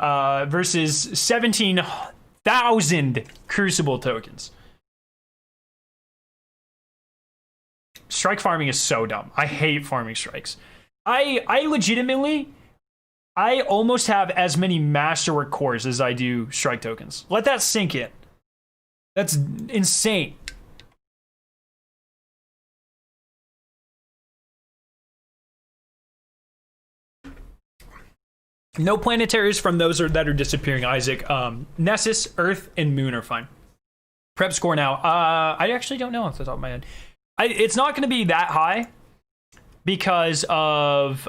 versus 17,000 Crucible tokens. Strike farming is so dumb. I hate farming strikes. I legitimately, I almost have as many Masterwork cores as I do strike tokens. Let that sink in. That's insane. No planetaries from those that are disappearing, Isaac. Nessus, Earth, and Moon are fine. Prep score now. I actually don't know off the top of my head. It's not going to be that high because of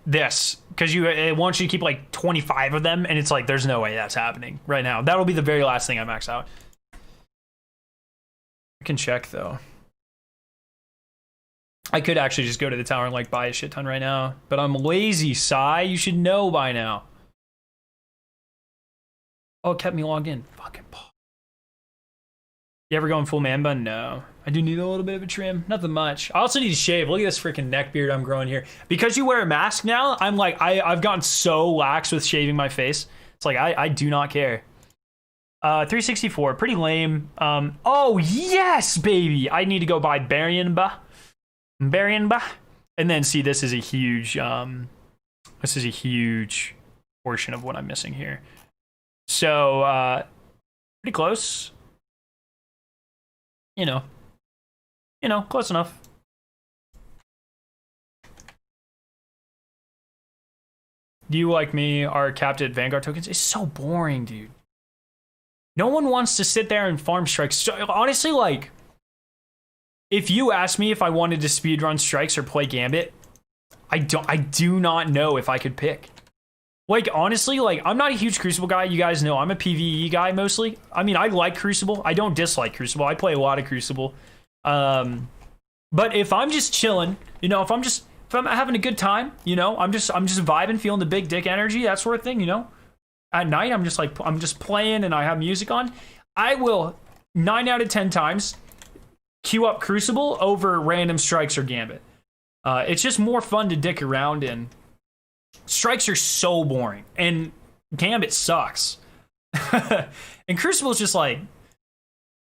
this. Because it wants you to keep like 25 of them, and it's like there's no way that's happening right now. That'll be the very last thing I max out. I can check though. I could actually just go to the tower and like buy a shit ton right now, but I'm lazy, Sai. You should know by now. Oh, it kept me logged in. Fucking Paul. You ever going full man bun? No. I do need a little bit of a trim. Nothing much. I also need to shave. Look at this freaking neck beard I'm growing here. Because you wear a mask now, I'm like, I've gotten so lax with shaving my face. It's like, I do not care. 364, pretty lame. Oh, yes, baby. I need to go buy Barianba. And then see, this is a huge portion of what I'm missing here. So, pretty close. You know, close enough. Do you, like me, are capped at Vanguard tokens? It's so boring, dude. No one wants to sit there and farm strikes. So, honestly, like, if you asked me if I wanted to speedrun strikes or play Gambit, I do not know if I could pick. Like, honestly, like, I'm not a huge Crucible guy. You guys know I'm a PvE guy mostly. I mean, I like Crucible. I don't dislike Crucible. I play a lot of Crucible. But if I'm just chilling, you know, if I'm having a good time, you know, I'm just vibing, feeling the big dick energy, that sort of thing, you know. At night, I'm just playing and I have music on. I will 9 out of 10 times queue up Crucible over random strikes or Gambit. It's just more fun to dick around in. Strikes are so boring, and Gambit sucks. And Crucible is just like,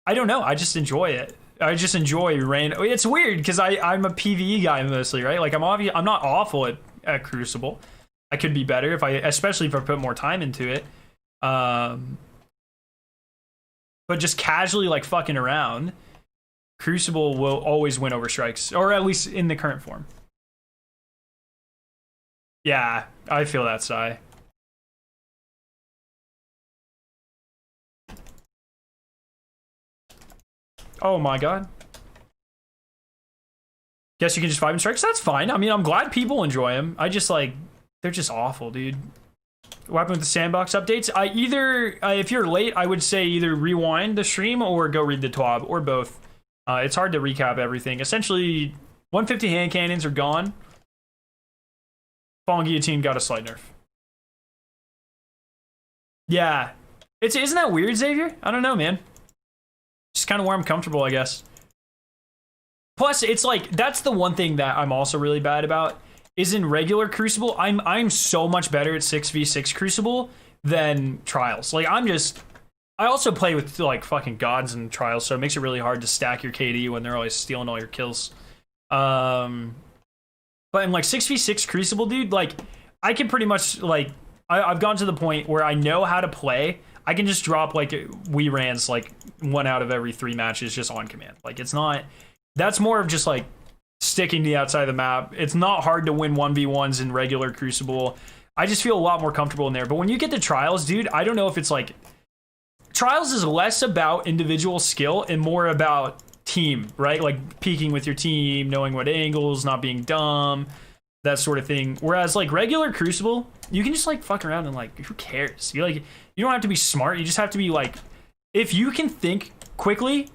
I don't know. I just enjoy it. I just enjoy random. It's weird because I'm a PvE guy mostly, right? Like I'm not awful at Crucible. I could be better especially if I put more time into it. But just casually like fucking around, Crucible will always win over strikes, or at least in the current form. Yeah, I feel that, Sai. Oh my god. Guess you can just 5 and strikes? That's fine. I mean, I'm glad people enjoy them. I just like, they're just awful, dude. What happened with the Sandbox updates? If you're late, I would say either rewind the stream or go read the TWAB, or both. It's hard to recap everything. Essentially, 150 hand cannons are gone. Fallen Guillotine got a slight nerf. Yeah. Isn't that weird, Xavier? I don't know, man. Just kind of where I'm comfortable, I guess. Plus, it's like, that's the one thing that I'm also really bad about, is in regular Crucible, I'm so much better at 6v6 Crucible than Trials. Like, I also play with, like, fucking gods and Trials, so it makes it really hard to stack your KD when they're always stealing all your kills. But in like 6v6 Crucible, dude, like I can pretty much like I've gotten to the point where I know how to play. I can just drop like we rans like 1 out of every 3 matches just on command. Like it's not. That's more of just like sticking to the outside of the map. It's not hard to win 1v1s in regular Crucible. I just feel a lot more comfortable in there. But when you get to Trials, dude, I don't know if it's like Trials is less about individual skill and more about team, right? Like peeking with your team, knowing what angles, not being dumb, that sort of thing. Whereas like regular Crucible, you can just like fuck around and like who cares? You don't have to be smart. You just have to be like, if you can think quickly,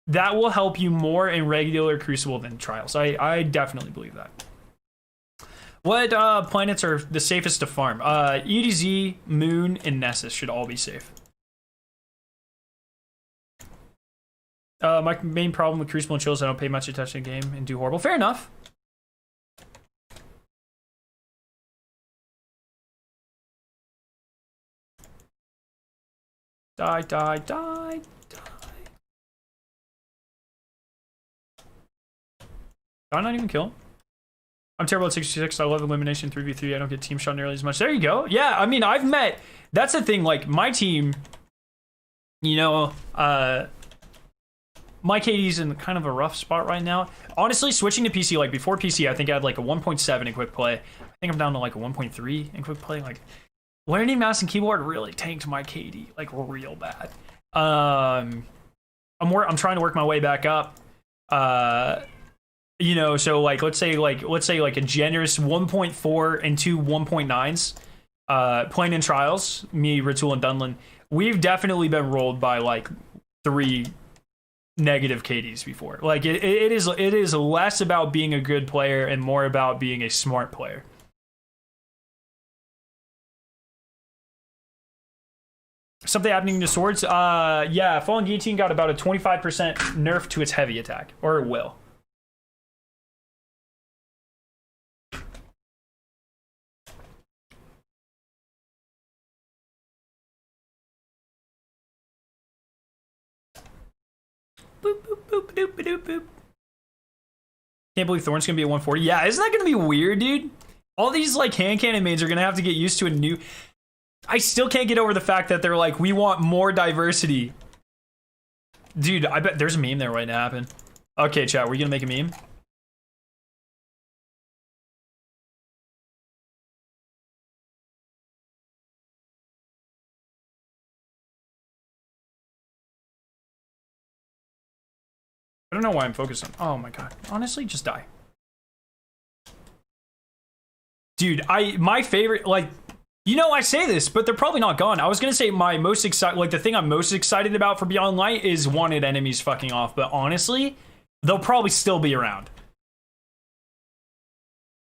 that will help you more in regular Crucible than Trials. I definitely believe that. What planets are the safest to farm? EDZ, Moon, and Nessus should all be safe. My main problem with Crucible and Chill is I don't pay much attention to the game and do horrible. Fair enough. Die. Did I not even kill? I'm terrible at 66. I love elimination 3v3. I don't get team shot nearly as much. There you go. Yeah, I mean, that's the thing. Like, my team, you know, my KD's in kind of a rough spot right now. Honestly, switching to PC, like before PC, I think I had like a 1.7 in quick play. I think I'm down to like a 1.3 in quick play. Like, learning mouse and keyboard really tanked my KD like real bad. I'm trying to work my way back up. You know, so like let's say like a generous 1.4 and two 1.9s, playing in trials, me, Ritul, and Dunlin, we've definitely been rolled by like 3 negative KDs before. Like it is less about being a good player and more about being a smart player. Something happening to swords? Yeah, Fallen Guillotine got about a 25% nerf to its heavy attack, or it will. Boop, boop, boop, doop, doop, boop. Can't believe Thorn's gonna be at 140. Yeah, isn't that gonna be weird, dude? All these like hand cannon mains are gonna have to get used to a new. I still can't get over the fact that they're like, we want more diversity. Dude, I bet there's a meme there waiting to happen. Okay, chat, we're gonna make a meme. I don't know why I'm focused on. Oh my god. Honestly, just die. Dude, my favorite, like, you know, I say this, but they're probably not gone. I was gonna say my most excited, like the thing I'm most excited about for Beyond Light is wanted enemies fucking off, but honestly, they'll probably still be around.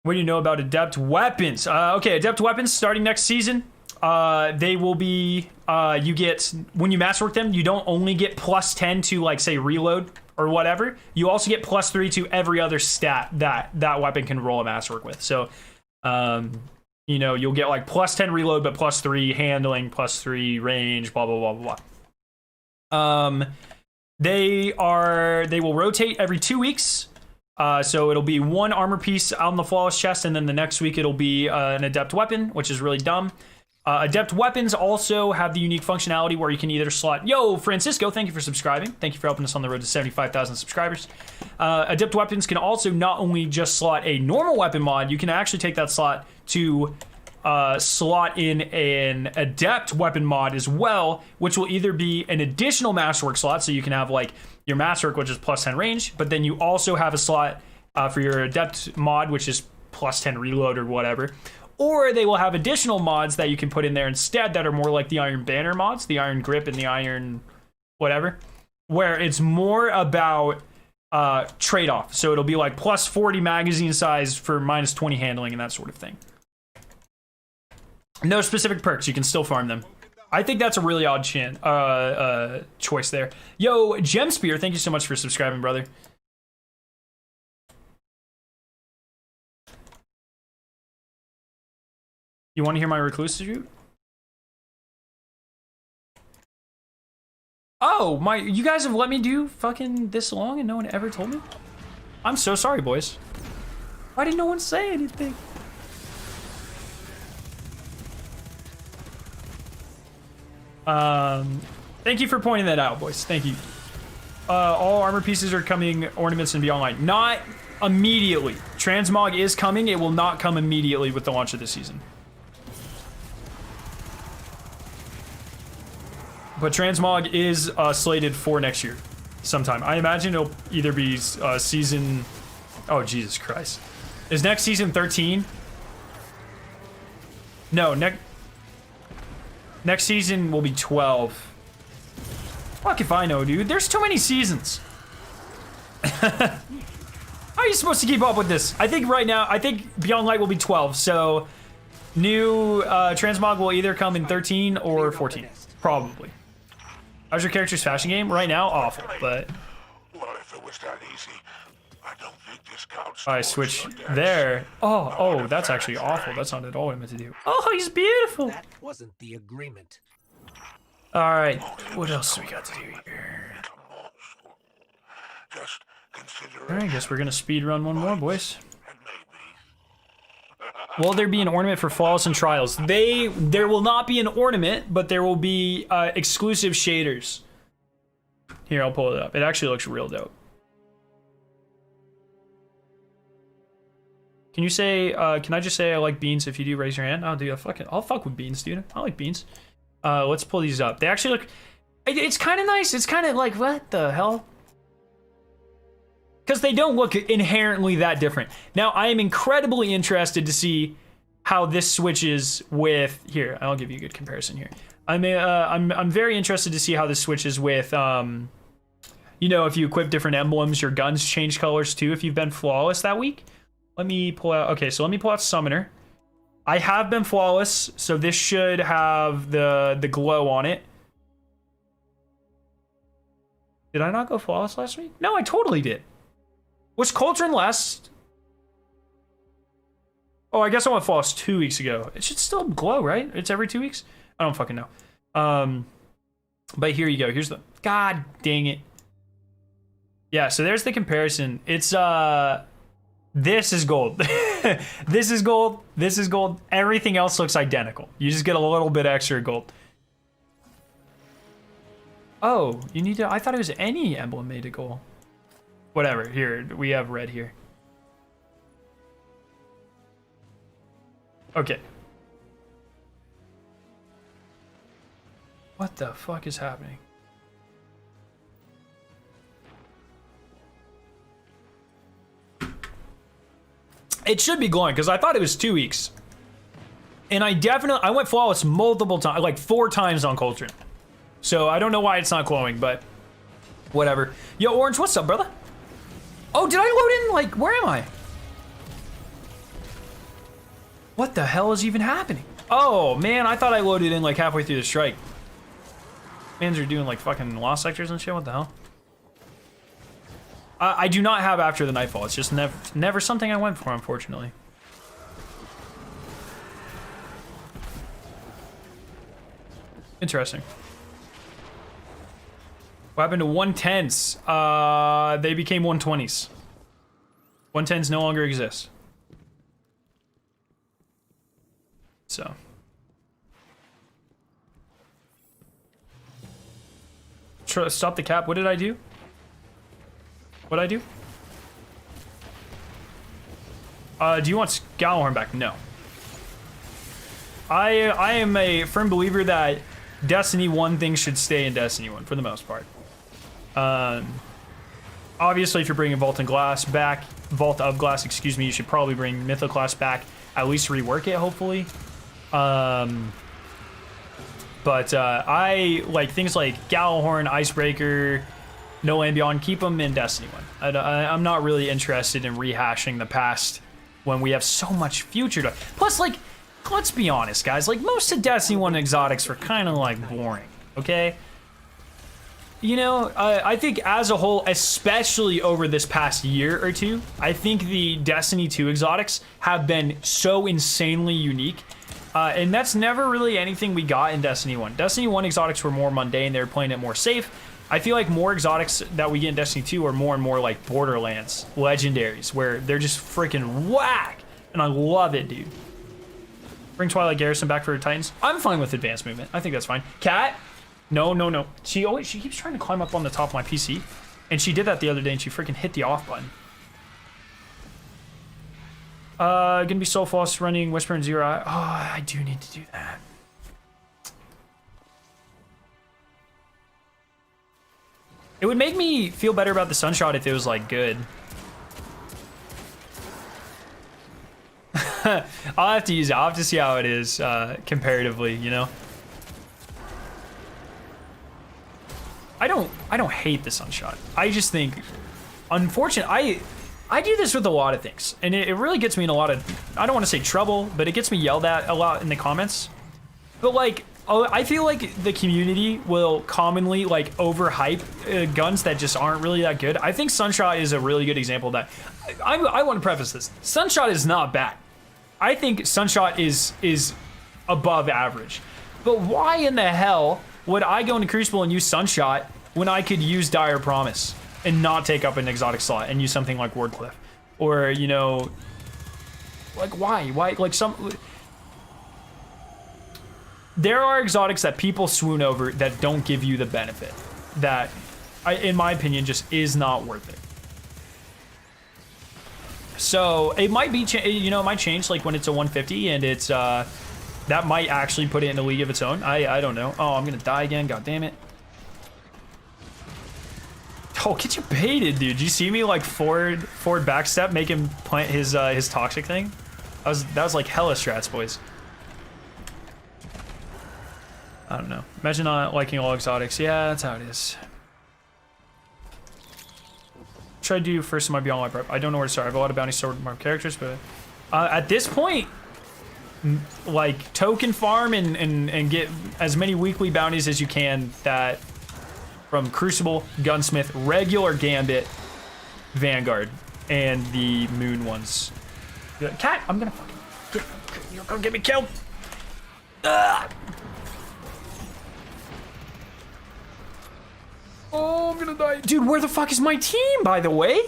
What do you know about Adept Weapons? Okay, Adept Weapons starting next season. They will be, you get, when you masterwork them, you don't only get +10 to like say reload or whatever, you also get +3 to every other stat that weapon can roll a masterwork with. So, you know, you'll get like +10 reload, but +3 handling, +3 range, blah, blah, blah, blah, blah. They will rotate every 2 weeks. So it'll be 1 armor piece on the flawless chest, and then the next week it'll be an adept weapon, which is really dumb. Adept Weapons also have the unique functionality where you can either slot... Yo, Francisco, thank you for subscribing. Thank you for helping us on the road to 75,000 subscribers. Adept Weapons can also not only just slot a normal weapon mod, you can actually take that slot to slot in an Adept Weapon mod as well, which will either be an additional Masterwork slot, so you can have like your Masterwork, which is +10 range, but then you also have a slot for your Adept mod, which is +10 reload or whatever. Or they will have additional mods that you can put in there instead that are more like the Iron Banner mods, the Iron Grip and the Iron whatever, where it's more about trade-off. So it'll be like +40 magazine size for -20 handling and that sort of thing. No specific perks, you can still farm them. I think that's a really odd choice there. Yo, Gem Spear, thank you so much for subscribing, brother. You want to hear my reclusive route? Oh, you guys have let me do fucking this long and no one ever told me? I'm so sorry, boys. Why didn't no one say anything? Thank you for pointing that out, boys. Thank you. All armor pieces are coming, ornaments and Beyond Light. Not immediately. Transmog is coming. It will not come immediately with the launch of this season. But Transmog is slated for next year sometime. I imagine it'll either be season... Oh, Jesus Christ. Is next season 13? No, next season will be 12. Fuck if I know, dude. There's too many seasons. How are you supposed to keep up with this? I think right now, I think Beyond Light will be 12. So new Transmog will either come in 13 or 14. Probably. How's your character's fashion game? Right now, awful, but... Well, if it was that easy, I don't think this counts. I switch there. Oh, that's actually awful. That's not at all what I meant to do. Oh, he's beautiful. That wasn't the agreement. All right, what else do we got to do here? Just consider All right, I guess we're gonna speed run one more, boys. and Will there be an ornament for Flawless and Trials? There will not be an ornament, but there will be exclusive shaders. Here, I'll pull it up. It actually looks real dope. Can you say, can I just say I like beans if you do raise your hand? Oh, dude, I'll fuck with beans, dude. I like beans. Let's pull these up. They actually look, it's kind of nice. It's kind of like, what the hell? because they don't look inherently that different. Now, I am incredibly interested to see how this switches with, here, I'll give you a good comparison here. I'm very interested to see how this switches with, you know, if you equip different emblems, your guns change colors too if you've been flawless that week. Let me pull out, okay, so let me pull out Summoner. I have been flawless, so this should have the glow on it. Did I not go flawless last week? No, I totally did. Was Cauldron last? Oh, I guess I went flawless 2 weeks ago. It should still glow, right? It's every 2 weeks? I don't fucking know. But here you go. Here's the... God dang it. Yeah, so there's the comparison. It's, this is gold. This is gold. This is gold. Everything else looks identical. You just get a little bit extra gold. Oh, you need to... I thought it was any emblem made of gold. Whatever. Here, we have red here. Okay. What the fuck is happening? It should be glowing because I thought it was 2 weeks. And I went flawless multiple times, like 4 times on Cauldron. So I don't know why it's not glowing, but whatever. Yo, Orange, what's up, brother? Oh, did I load in? Like, where am I? What the hell is even happening? Oh, man, I thought I loaded in like halfway through the strike. Mans are doing like fucking lost sectors and shit. What the hell? I do not have After the Nightfall. It's just never something I went for, unfortunately. Interesting. What happened to 110s? They became 120s. 110s no longer exist. So. Stop the cap. What did I do? What'd I do? Do you want Gallahorn back? No. I am a firm believer that Destiny 1 things should stay in Destiny 1 for the most part. Obviously, if you're bringing Vault of Glass back, excuse me, you should probably bring Mythoclast back. At least rework it, hopefully. But I like things like Gallahorn, Icebreaker, No Land Beyond. Keep them in Destiny 1. I'm not really interested in rehashing the past when we have so much future to... Plus, like, let's be honest, guys. Like, most of Destiny 1 exotics were kind of, like, boring, okay? You know, I think as a whole, especially over this past year or two, I think the Destiny 2 exotics have been so insanely unique. And that's never really anything we got in Destiny 1. Destiny 1 exotics were more mundane. They were playing it more safe. I feel like more exotics that we get in Destiny 2 are more and more like Borderlands legendaries, where they're just freaking whack. And I love it, dude. Bring Twilight Garrison back for Titans. I'm fine with advanced movement. I think that's fine. Cat? No, no, no. She keeps trying to climb up on the top of my PC. And she did that the other day and she freaking hit the off button. Gonna be Soul Floss running Whisper and Zero Eye. Oh, I do need to do that. It would make me feel better about the Sunshot if it was, like, good. I'll have to use it. I'll have to see how it is, comparatively, you know? I don't hate the Sunshot. I just think, unfortunately, I do this with a lot of things, and it really gets me in a lot of, I don't want to say trouble, but it gets me yelled at a lot in the comments. But, like, I feel like the community will commonly, like, overhype guns that just aren't really that good. I think Sunshot is a really good example of that. I want to preface this. Sunshot is not bad. I think Sunshot is above average. But why in the hell would I go into Crucible and use Sunshot when I could use Dire Promise and not take up an exotic slot and use something like Wardcliff? Or, you know, like, why? Why? Like, there are exotics that people swoon over that don't give you the benefit that, in my opinion, just is not worth it. So it might be, you know, it might change like when it's a 150 and it's, that might actually put it in a league of its own. I don't know. Oh, I'm gonna die again. God damn it. Oh, get you baited, dude. Did you see me like forward backstep, make him plant his toxic thing? That was like hella strats, boys. I don't know. Imagine not liking all exotics. Yeah, that's how it is. Try to do first in my Beyond Life prep. I don't know where to start. I have a lot of bounty sword mark characters, but at this point, like token farm and get as many weekly bounties as you can that from Crucible, Gunsmith, regular Gambit, Vanguard, and the Moon ones. Cat, I'm gonna fucking you're gonna get me killed. Ugh. Oh, I'm gonna die. Dude, where the fuck is my team, by the way?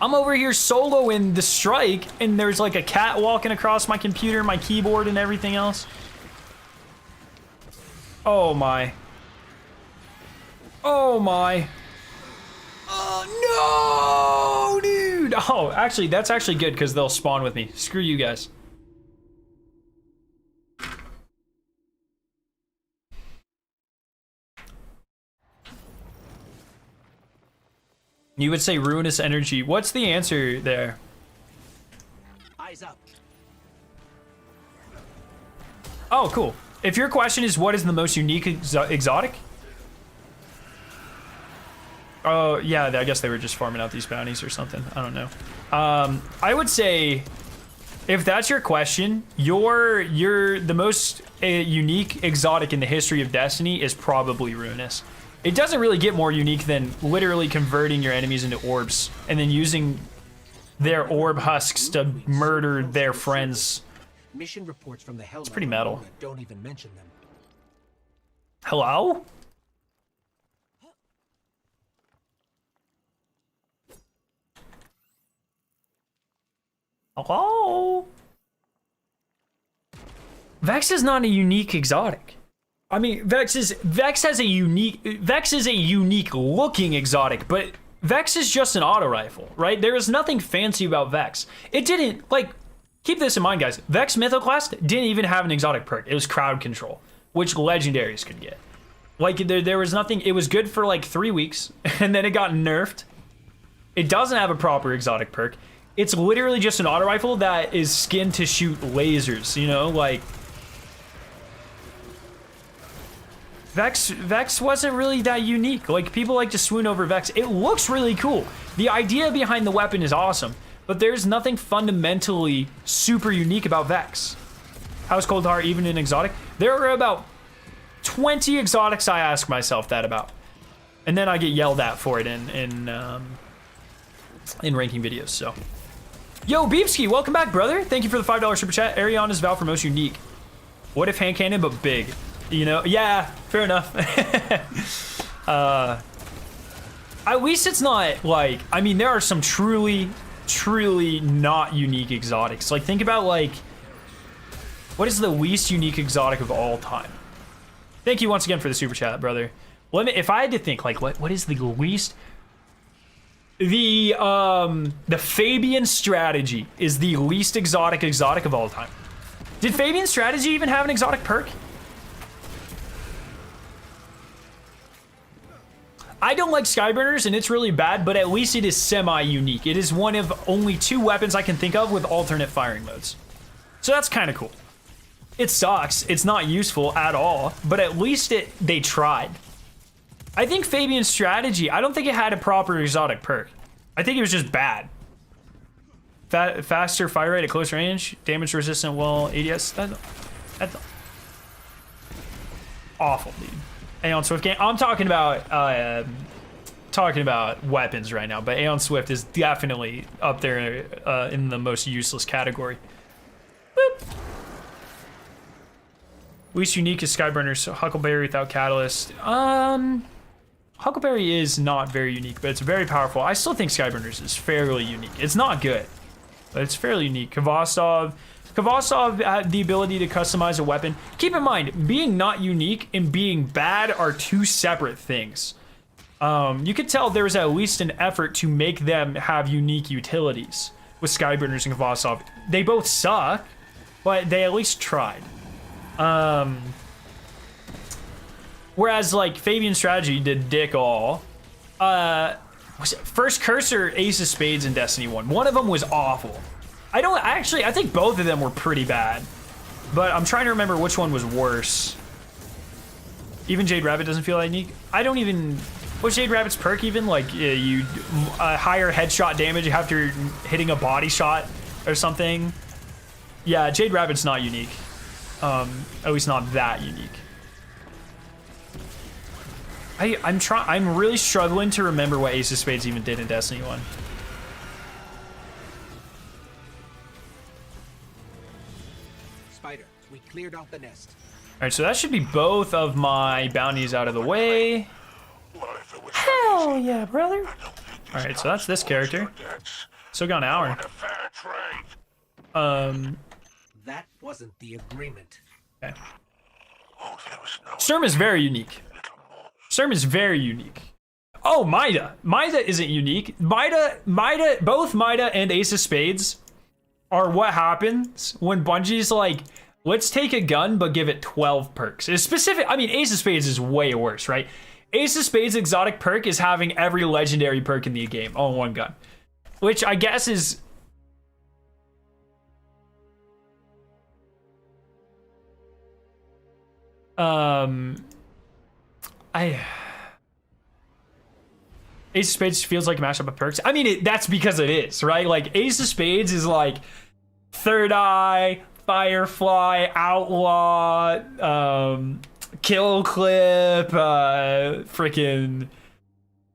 I'm over here solo in the strike, and there's like a cat walking across my computer, my keyboard, and everything else. Oh my. Oh my. Oh no, dude. Oh, actually, that's actually good because they'll spawn with me. Screw you guys. You would say ruinous energy. What's the answer there? Eyes up. Oh, cool. If your question is what is the most unique exotic? Oh, yeah, I guess they were just farming out these bounties or something. I don't know. I would say if that's your question, you're the most unique exotic in the history of Destiny is probably ruinous. It doesn't really get more unique than literally converting your enemies into orbs and then using their orb husks to murder their friends. Mission reports from the hell. It's pretty metal. Don't even mention them. Hello? Hello? Vex is not a unique exotic. I mean, Vex is a unique looking exotic, but Vex is just an auto rifle, right? There is nothing fancy about Vex. It didn't, like, keep this in mind, guys. Vex Mythoclast didn't even have an exotic perk. It was crowd control, which legendaries could get. Like, there was nothing, it was good for like 3 weeks, and then it got nerfed. It doesn't have a proper exotic perk. It's literally just an auto rifle that is skinned to shoot lasers, you know, like, Vex wasn't really that unique. Like, people like to swoon over Vex. It looks really cool. The idea behind the weapon is awesome, but there's nothing fundamentally super unique about Vex. How's Cold Heart even an exotic? There are about 20 exotics I ask myself that about. And then I get yelled at for it in ranking videos, so. Yo, Beepski, welcome back, brother. Thank you for the $5 super chat. Ariana's vow for most unique. What if hand cannon, but big? You know, yeah, fair enough. At least it's not like, I mean, there are some truly not unique exotics. Like, think about like, what is the least unique exotic of all time? Thank you once again for the super chat, brother. If I had to think, like, what is the least? The Fabian strategy is the least exotic of all time. Did Fabian strategy even have an exotic perk? I don't like Skyburners, and it's really bad, but at least it is semi-unique. It is one of only 2 weapons I can think of with alternate firing modes. So that's kind of cool. It sucks. It's not useful at all, but at least they tried. I think Fabian's strategy, I don't think it had a proper exotic perk. I think it was just bad. Faster fire rate at close range, damage resistant while ADS. That's awful, dude. Aeon Swift game. I'm talking about weapons right now, but Aeon Swift is definitely up there in the most useless category. Boop. Least unique is Skyburners. Huckleberry without catalyst. Huckleberry is not very unique, but it's very powerful. I still think Skyburners is fairly unique. It's not good, but it's fairly unique. Kvasov had the ability to customize a weapon. Keep in mind, being not unique and being bad are 2 separate things. You could tell there was at least an effort to make them have unique utilities with Skyburners and Kvasov. They both suck, but they at least tried. When Whereas like Fabian's strategy did dick all. Was it first cursor Ace of Spades in Destiny 1? One of them was awful. I think both of them were pretty bad. But I'm trying to remember which one was worse. Even Jade Rabbit doesn't feel unique. I don't even... What's Jade Rabbit's perk even? Like, you higher headshot damage after hitting a body shot or something. Yeah, Jade Rabbit's not unique. At least not that unique. I'm really struggling to remember what Ace of Spades even did in Destiny 1. Spider, we cleared out the nest. Alright, so that should be both of my bounties out of the way. Well, if it was Hell that easy, yeah, brother. I don't think these Alright, so that's this character. debts. Still got an hour. Want a fair trade. That wasn't the agreement. Okay. Oh, there was no Sturm is very unique. little more. Sturm is very unique. Oh, Mida. Mida isn't unique. Both Mida and Ace of Spades are what happens when Bungie's like, let's take a gun, but give it 12 perks. It's specific. I mean, Ace of Spades is way worse, right? Ace of Spades' exotic perk is having every legendary perk in the game on one gun, which I guess is... Ace of Spades feels like a mashup of perks. I mean, that's because it is, right? Like, Ace of Spades is like Third Eye, Firefly, Outlaw, Kill Clip, freaking... Did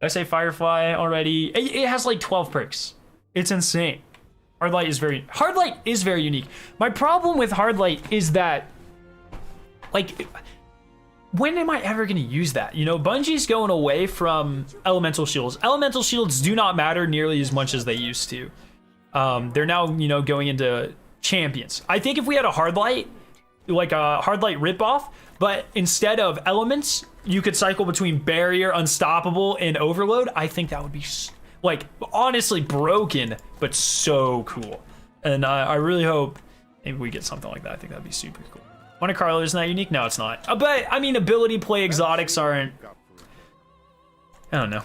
I say Firefly already? It has like 12 perks. It's insane. Hardlight is very unique. My problem with Hardlight is that, like, when am I ever going to use that? You know, Bungie's going away from elemental shields. Elemental shields do not matter nearly as much as they used to. They're now, you know, going into champions. I think if we had a Hardlight, like a Hardlight ripoff, but instead of elements, you could cycle between Barrier, Unstoppable, and Overload. I think that would be, like, honestly broken, but so cool. And I really hope maybe we get something like that. I think that'd be super cool. Monte Carlo, isn't that unique? No, it's not. But, I mean, ability play exotics aren't... I don't know.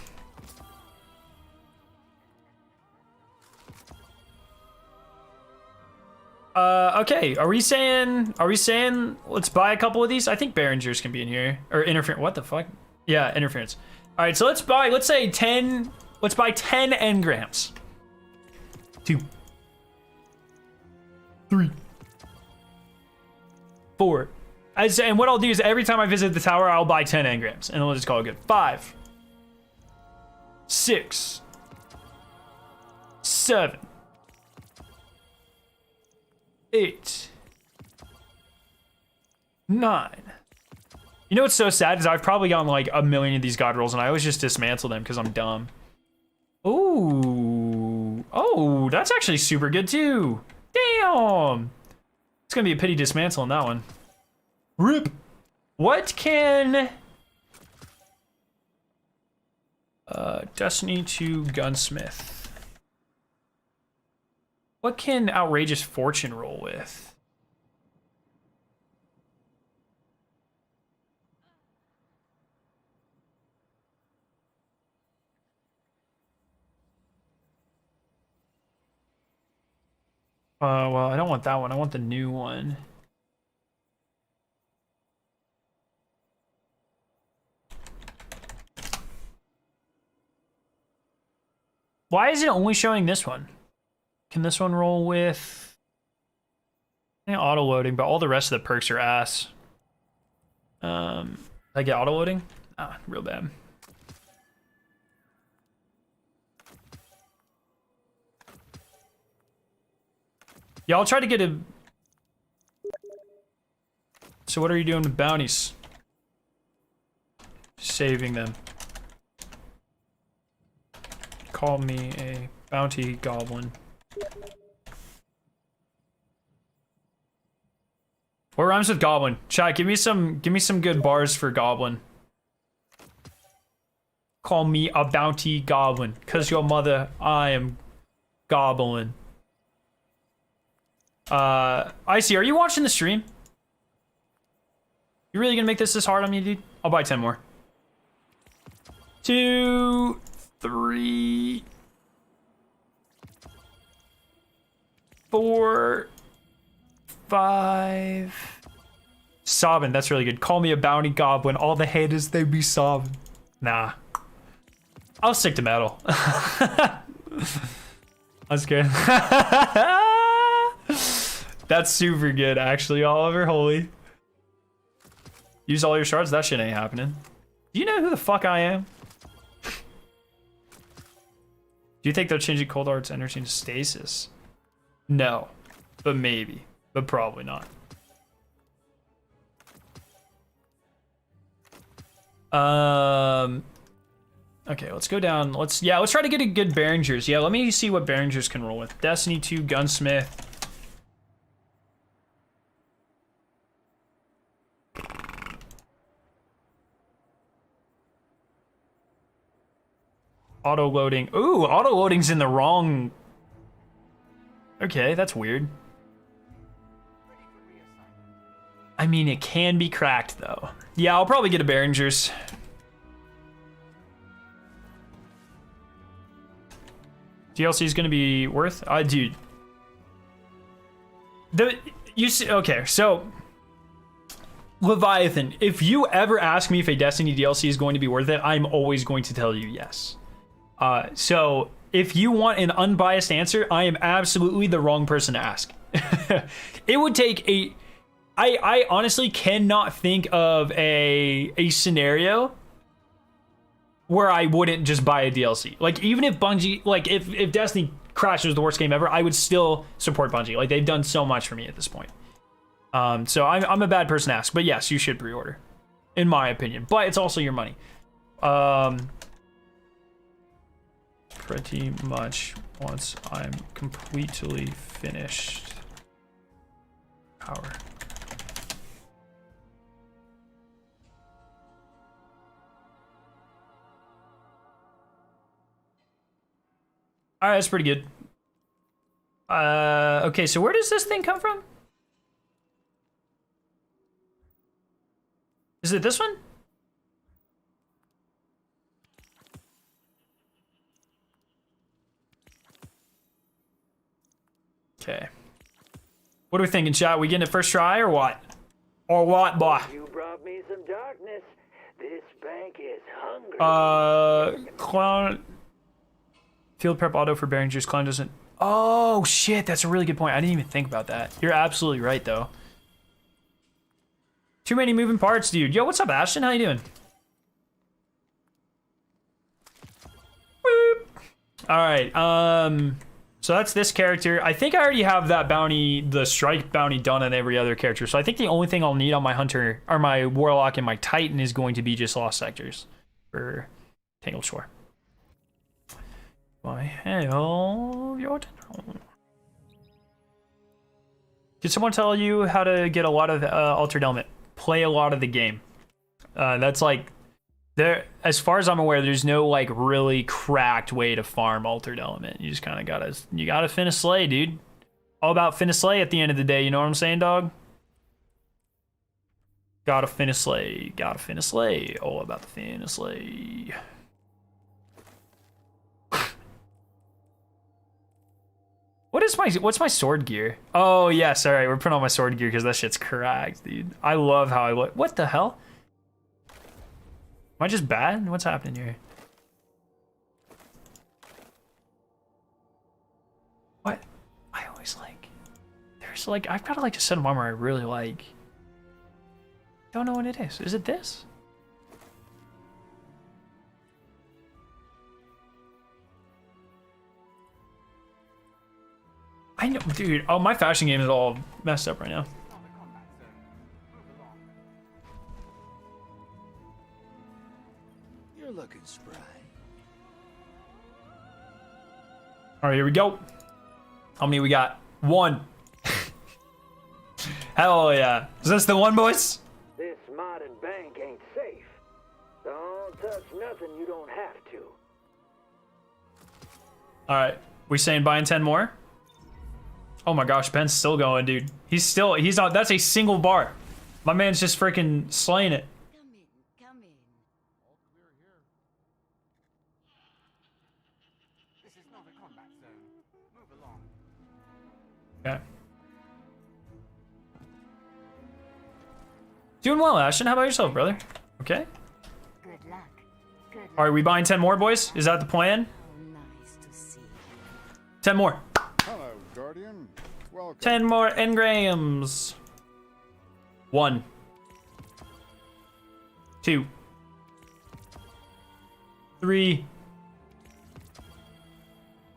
Okay, are we saying let's buy a couple of these? I think Behringers can be in here. Or interference, what the fuck? Yeah, interference. All right, so let's buy 10 engrams. 2, 3, 4. And what I'll do is every time I visit the tower, I'll buy 10 engrams, and we'll just call it good. 5, 6, 7, 8, 9. You know what's so sad is I've probably gotten like a million of these god rolls, and I always just dismantle them because I'm dumb. Ooh. Oh, that's actually super good too. Damn. It's gonna be a pity dismantle on that one. Rip. What can... Destiny 2 Gunsmith. What can Outrageous Fortune roll with? Well, I don't want that one. I want the new one. Why is it only showing this one? Can this one roll with auto loading? But all the rest of the perks are ass. I get auto loading? Ah, real bad. Yeah, I'll try to get a... So what are you doing with bounties? Saving them. Call me a bounty goblin. What rhymes with goblin? Chat, give me some good bars for goblin. Call me a bounty goblin. Cause your mother, I am goblin. Icy, are you watching the stream? You really gonna make this hard on me, dude? I'll buy 10 more. 2, 3, 4, 5. Sobbing, that's really good. Call me a bounty goblin. All the haters, they be sobbing. Nah. I'll stick to metal. That's good. That's super good, actually, Oliver. Holy. Use all your shards? That shit ain't happening. Do you know who the fuck I am? Do you think they're changing Cold Heart's energy into stasis? No. But maybe. But probably not. Okay, let's go down. Let's try to get a good Behringers. Yeah, let me see what Behringers can roll with. Destiny 2, Gunsmith. Auto loading. Ooh, auto loading's in the wrong. Okay, that's weird. I mean, it can be cracked though. Yeah, I'll probably get a Behringers. DLC is gonna be worth. Dude. Okay, so Leviathan. If you ever ask me if a Destiny DLC is going to be worth it, I'm always going to tell you yes. So if you want an unbiased answer, I am absolutely the wrong person to ask. It would take a. I honestly cannot think of a scenario where I wouldn't just buy a DLC. Like, even if Bungie, like, if Destiny Crash was the worst game ever, I would still support Bungie. Like, they've done so much for me at this point. So I'm a bad person to ask. But yes, you should pre-order, in my opinion. But it's also your money. Pretty much once I'm completely finished. Power. All right, that's pretty good. Okay, so where does this thing come from? Is it this one? Okay. What are we thinking, chat? We getting it first try or what? Or what, boy? You brought me some darkness. This bank is hungry. Clown. Field prep auto for Behringers. Clown doesn't. Oh shit, that's a really good point. I didn't even think about that. You're absolutely right though. Too many moving parts, dude. Yo, what's up, Ashton? How you doing? Boop. All right. So that's this character. I think I already have that bounty, the strike bounty, done on every other character. So I think the only thing I'll need on my hunter, or my warlock and my titan, is going to be just lost sectors for Tangled Shore. Why hell, your Kontrol. Did someone tell you how to get a lot of altered element? Play a lot of the game. That's like there. As far as I'm aware, there's no like really cracked way to farm altered element. You just kind of gotta finish slay, dude. All about finish slay at the end of the day. You know what I'm saying, dog? Gotta finish slay. Gotta finish slay. All about the finish slay. What's my sword gear? Oh yes, all right, we're putting on my sword gear because that shit's cracked, dude. I love how I look. What the hell? Am I just bad? What's happening here? What? I always like. There's like I've got like a set of armor I really like. Don't know what it is. Is it this? I know, dude. Oh, my fashion game is all messed up right now. You're looking spry. All right, here we go. How many we got? 1. Hell yeah. Is this the one, boys? This modern bank ain't safe. Don't touch nothing you don't have to. All right. We saying buying 10 more? Oh my gosh, Ben's still going, dude. He's not, that's a single bar. My man's just freaking slaying it. Come Okay. Doing well, Ashton. How about yourself, brother? Okay. Good luck. Good All right, we buying 10 more, boys? Is that the plan? Nice to see you. 10 more. Hello, Guardian. Welcome. 10 more engrams. 1. 2. 3.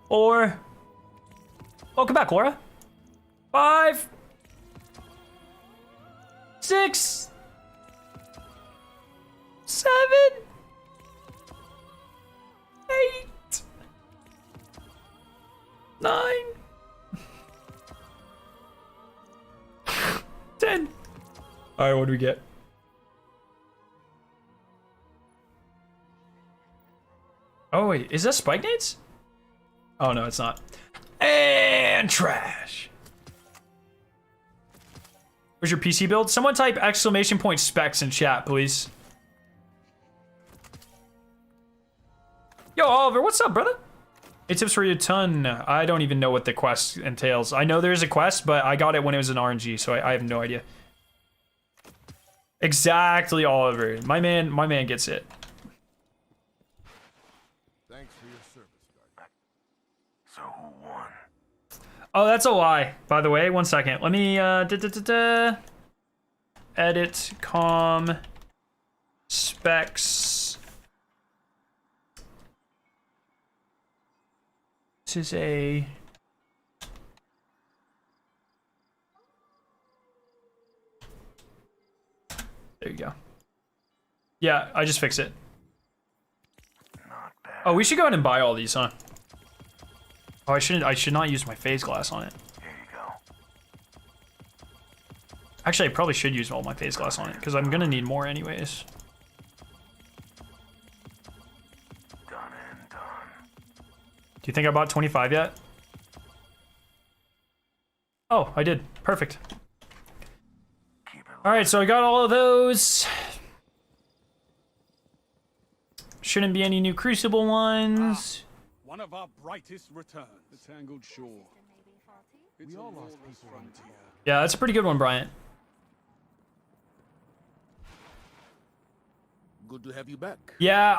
4. Welcome back, Laura. 5. 6. 7. 8. 9. 10. All right, what do we get? Oh wait, is that spike nades? Oh no, it's not. And trash. Where's your PC build? Someone type ! specs in chat, please. Yo, Oliver, what's up, brother? 8 tips for you a ton. I don't even know what the quest entails. I know there's a quest, but I got it when it was an RNG, so I have no idea. Exactly, Oliver. My man gets it. Thanks for your service, Guardian. So who won? Oh, that's a lie, by the way. 1 second. Let me edit specs. This is a there you go. Yeah, I just fixed it. Not bad. Oh, we should go ahead and buy all these, huh? Oh, I should not use my phase glass on it. Here you go. Actually, I probably should use all my phase glass on it because I'm gonna need more anyways. Done and done. Do you think I bought 25 yet? Oh, I did. Perfect. Keep it All right, so I got all of those. Shouldn't be any new Crucible ones. One of our brightest returns. The tangled shore. We all lost people frontier. Yeah, that's a pretty good one, Bryant. Good to have you back. Yeah,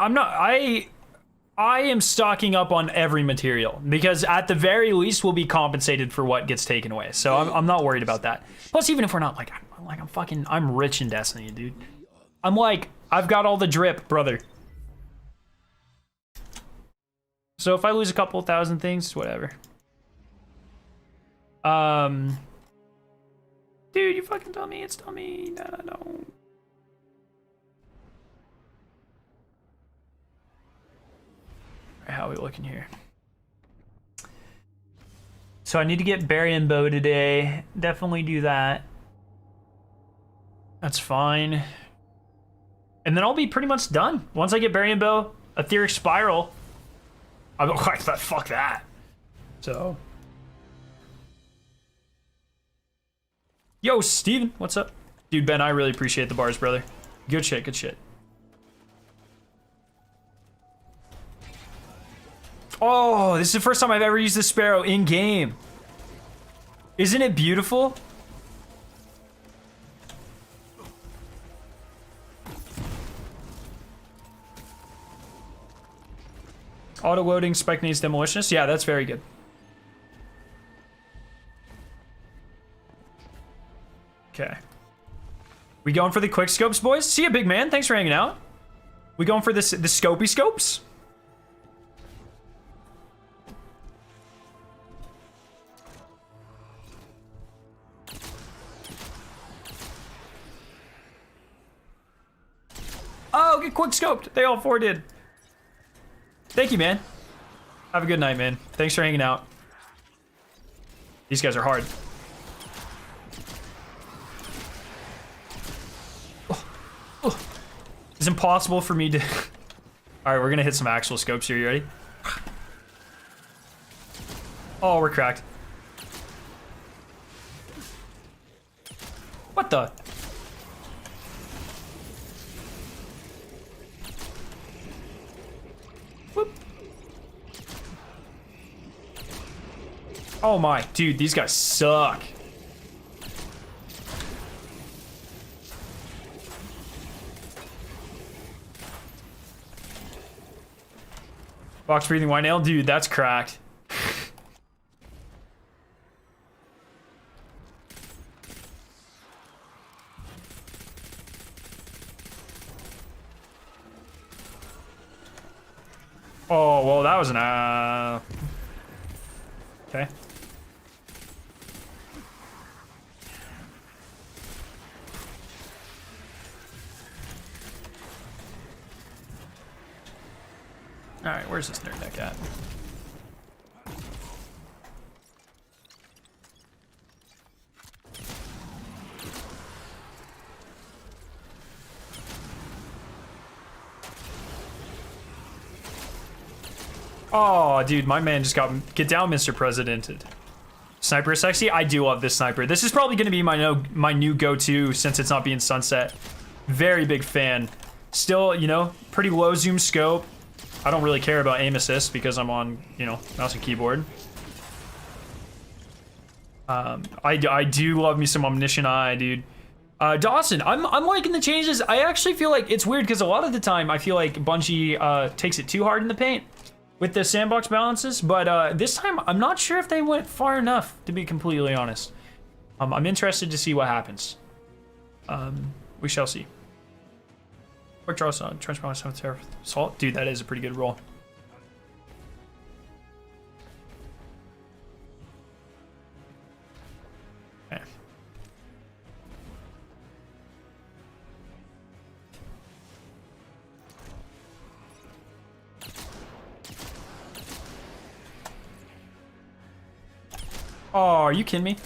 I am stocking up on every material because at the very least we'll be compensated for what gets taken away. So I'm not worried about that. Plus, even if we're not, I'm rich in Destiny, dude. I've got all the drip, brother. So if I lose a couple thousand things, whatever. Dude, you fucking tell me it's dummy. No. How are we looking here? So I need to get Berry and Bow today. Definitely do that. That's fine. And then I'll be pretty much done. Once I get Berry and Bow, Etheric Spiral, I'll go like that. Fuck that. So. Yo, Steven, what's up? Dude, Ben, I really appreciate the bars, brother. Good shit, good shit. Oh, this is the first time I've ever used the Sparrow in-game. Isn't it beautiful? Auto-loading, spike needs demolitionist. Yeah, that's very good. Okay. We going for the quick scopes, boys? See ya, big man. Thanks for hanging out. We going for the scopy scopes? Oh, get quick scoped. They all 4 did. Thank you, man. Have a good night, man. Thanks for hanging out. These guys are hard. It's impossible for me to... Alright, we're gonna hit some actual scopes here. You ready? Oh, we're cracked. What the? Whoop. Oh my, dude, these guys suck. Box breathing white nail, dude, that's cracked. Oh, well, that was an okay. All right, where's this nerd deck at? Oh, dude, my man just got get down, Mr. Presidented. Sniper is sexy. I do love this sniper. This is probably going to be my new go-to since it's not being sunset. Very big fan. Still, you know, pretty low zoom scope. I don't really care about aim assist because I'm on, you know, mouse and keyboard. I do love me some Omniscient Eye, dude. Dawson, I'm liking the changes. I actually feel like it's weird because a lot of the time I feel like Bungie takes it too hard in the paint with the sandbox balances, but this time I'm not sure if they went far enough, to be completely honest. I'm interested to see what happens. We shall see. Quick draw on trench balance with terror assault. Dude, that is a pretty good roll. Okay. Oh, are you kidding me?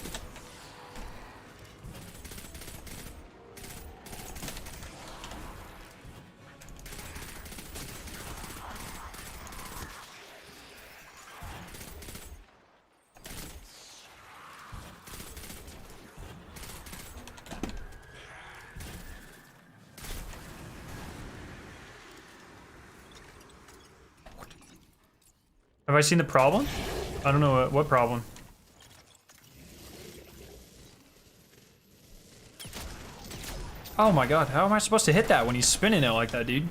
Have I seen the problem? I don't know what problem. Oh my god, how am I supposed to hit that when he's spinning it like that, dude?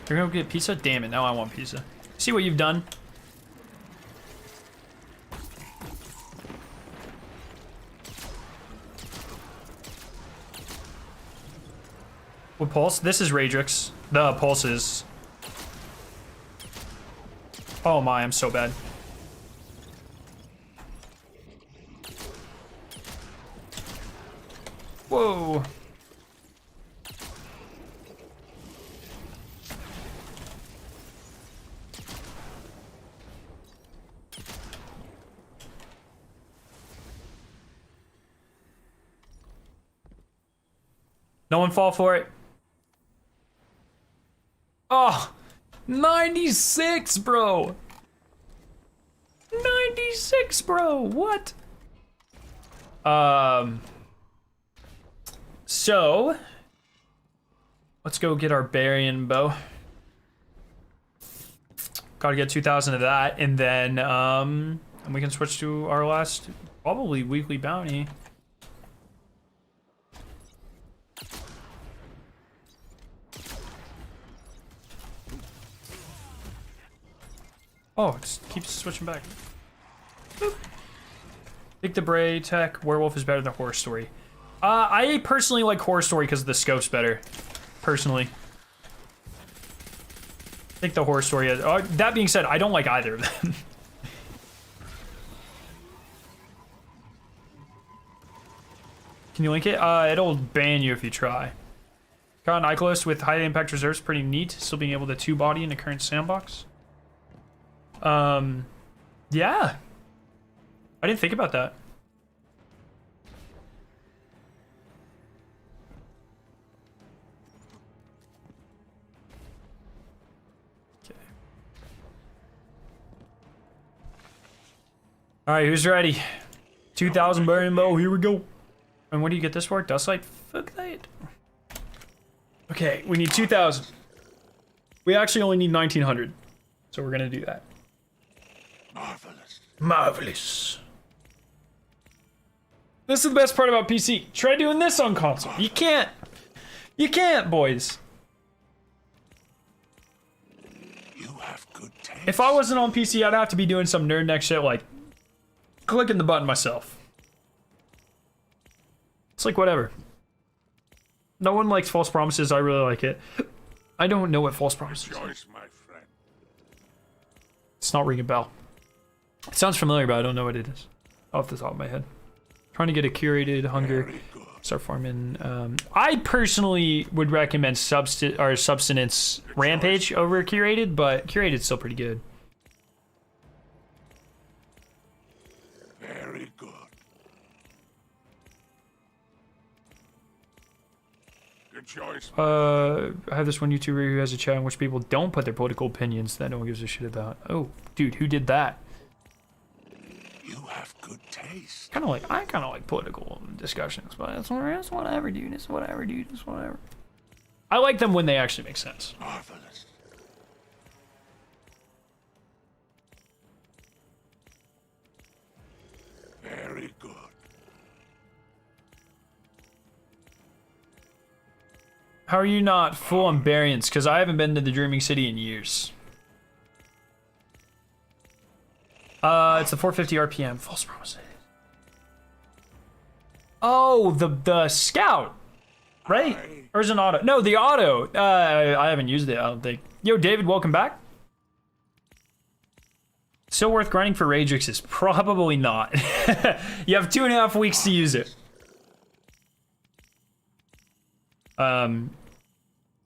You're gonna get pizza? Damn it, now I want pizza. See what you've done? What pulse? This is Radrix. The pulses. Oh my, I'm so bad. Whoa. No one fall for it. Oh, 96, bro. 96, bro. What? So let's go get our Barian bow. Gotta get 2,000 of that, and then and we can switch to our last probably weekly bounty. Oh, it just keeps switching back. Boop. Pick the Bray tech. Werewolf is better than Horror Story. I personally like Horror Story because the scope's better. Personally. I think the Horror Story is... that being said, I don't like either of them. Can you link it? It'll ban you if you try. Got an Icolos with high impact reserves. Pretty neat. Still being able to 2-body in the current sandbox. Yeah. I didn't think about that. Okay. All right, who's ready? 2,000 Barian bow, here we go. And what do you get this for? Dustlight? Fuck that. Okay, we need 2,000. We actually only need 1,900. So we're gonna do that. Marvelous. Marvelous. This is the best part about PC. Try doing this on console. You can't. You can't, boys. You have good taste. If I wasn't on PC, I'd have to be doing some nerd next shit like clicking the button myself. It's like whatever. No one likes false promises. I really like it. I don't know what false promises are. Rejoice, my friend. It's not ringing a bell. It sounds familiar, but I don't know what it is off the top of my head. Trying to get a curated hunger. Start farming. I personally would recommend substance rampage over curated, but curated's still pretty good. Very good. Good choice. I have this one YouTuber who has a chat in which people don't put their political opinions that no one gives a shit about. Oh, dude, who did that? You have good taste. I kind of like political discussions, but it's whatever, dude. It's whatever, dude. It's whatever. I like them when they actually make sense. Marvelous. Very good. How are you not full on variants? Because I haven't been to the Dreaming City in years. It's the 450 RPM. False promises. Oh, the scout, right? Or is it an auto? No, the auto. I haven't used it, I don't think. Yo, David, welcome back. Still worth grinding for Radrixes? Probably not. You have 2.5 weeks to use it.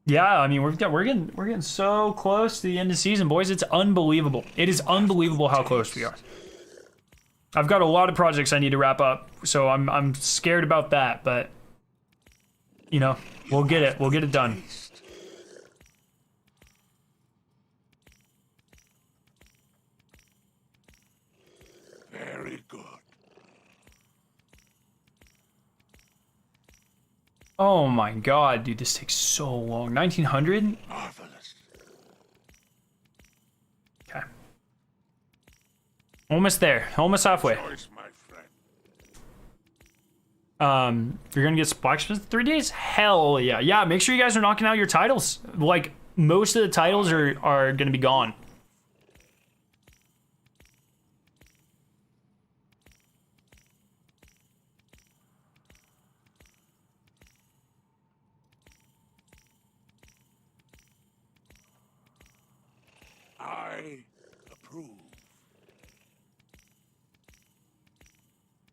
Yeah, I mean we're getting so close to the end of the season, boys. It's unbelievable. It is unbelievable how close we are. I've got a lot of projects I need to wrap up, so I'm scared about that, but you know, we'll get it. We'll get it done. Very good. Oh my god, dude, this takes so long. 1900? Marvelous. Okay. Almost there. Almost halfway. Choice, my friend. You're gonna get Blacksmith in 3 days? Hell yeah. Yeah, make sure you guys are knocking out your titles. Like, most of the titles are gonna be gone. I approve.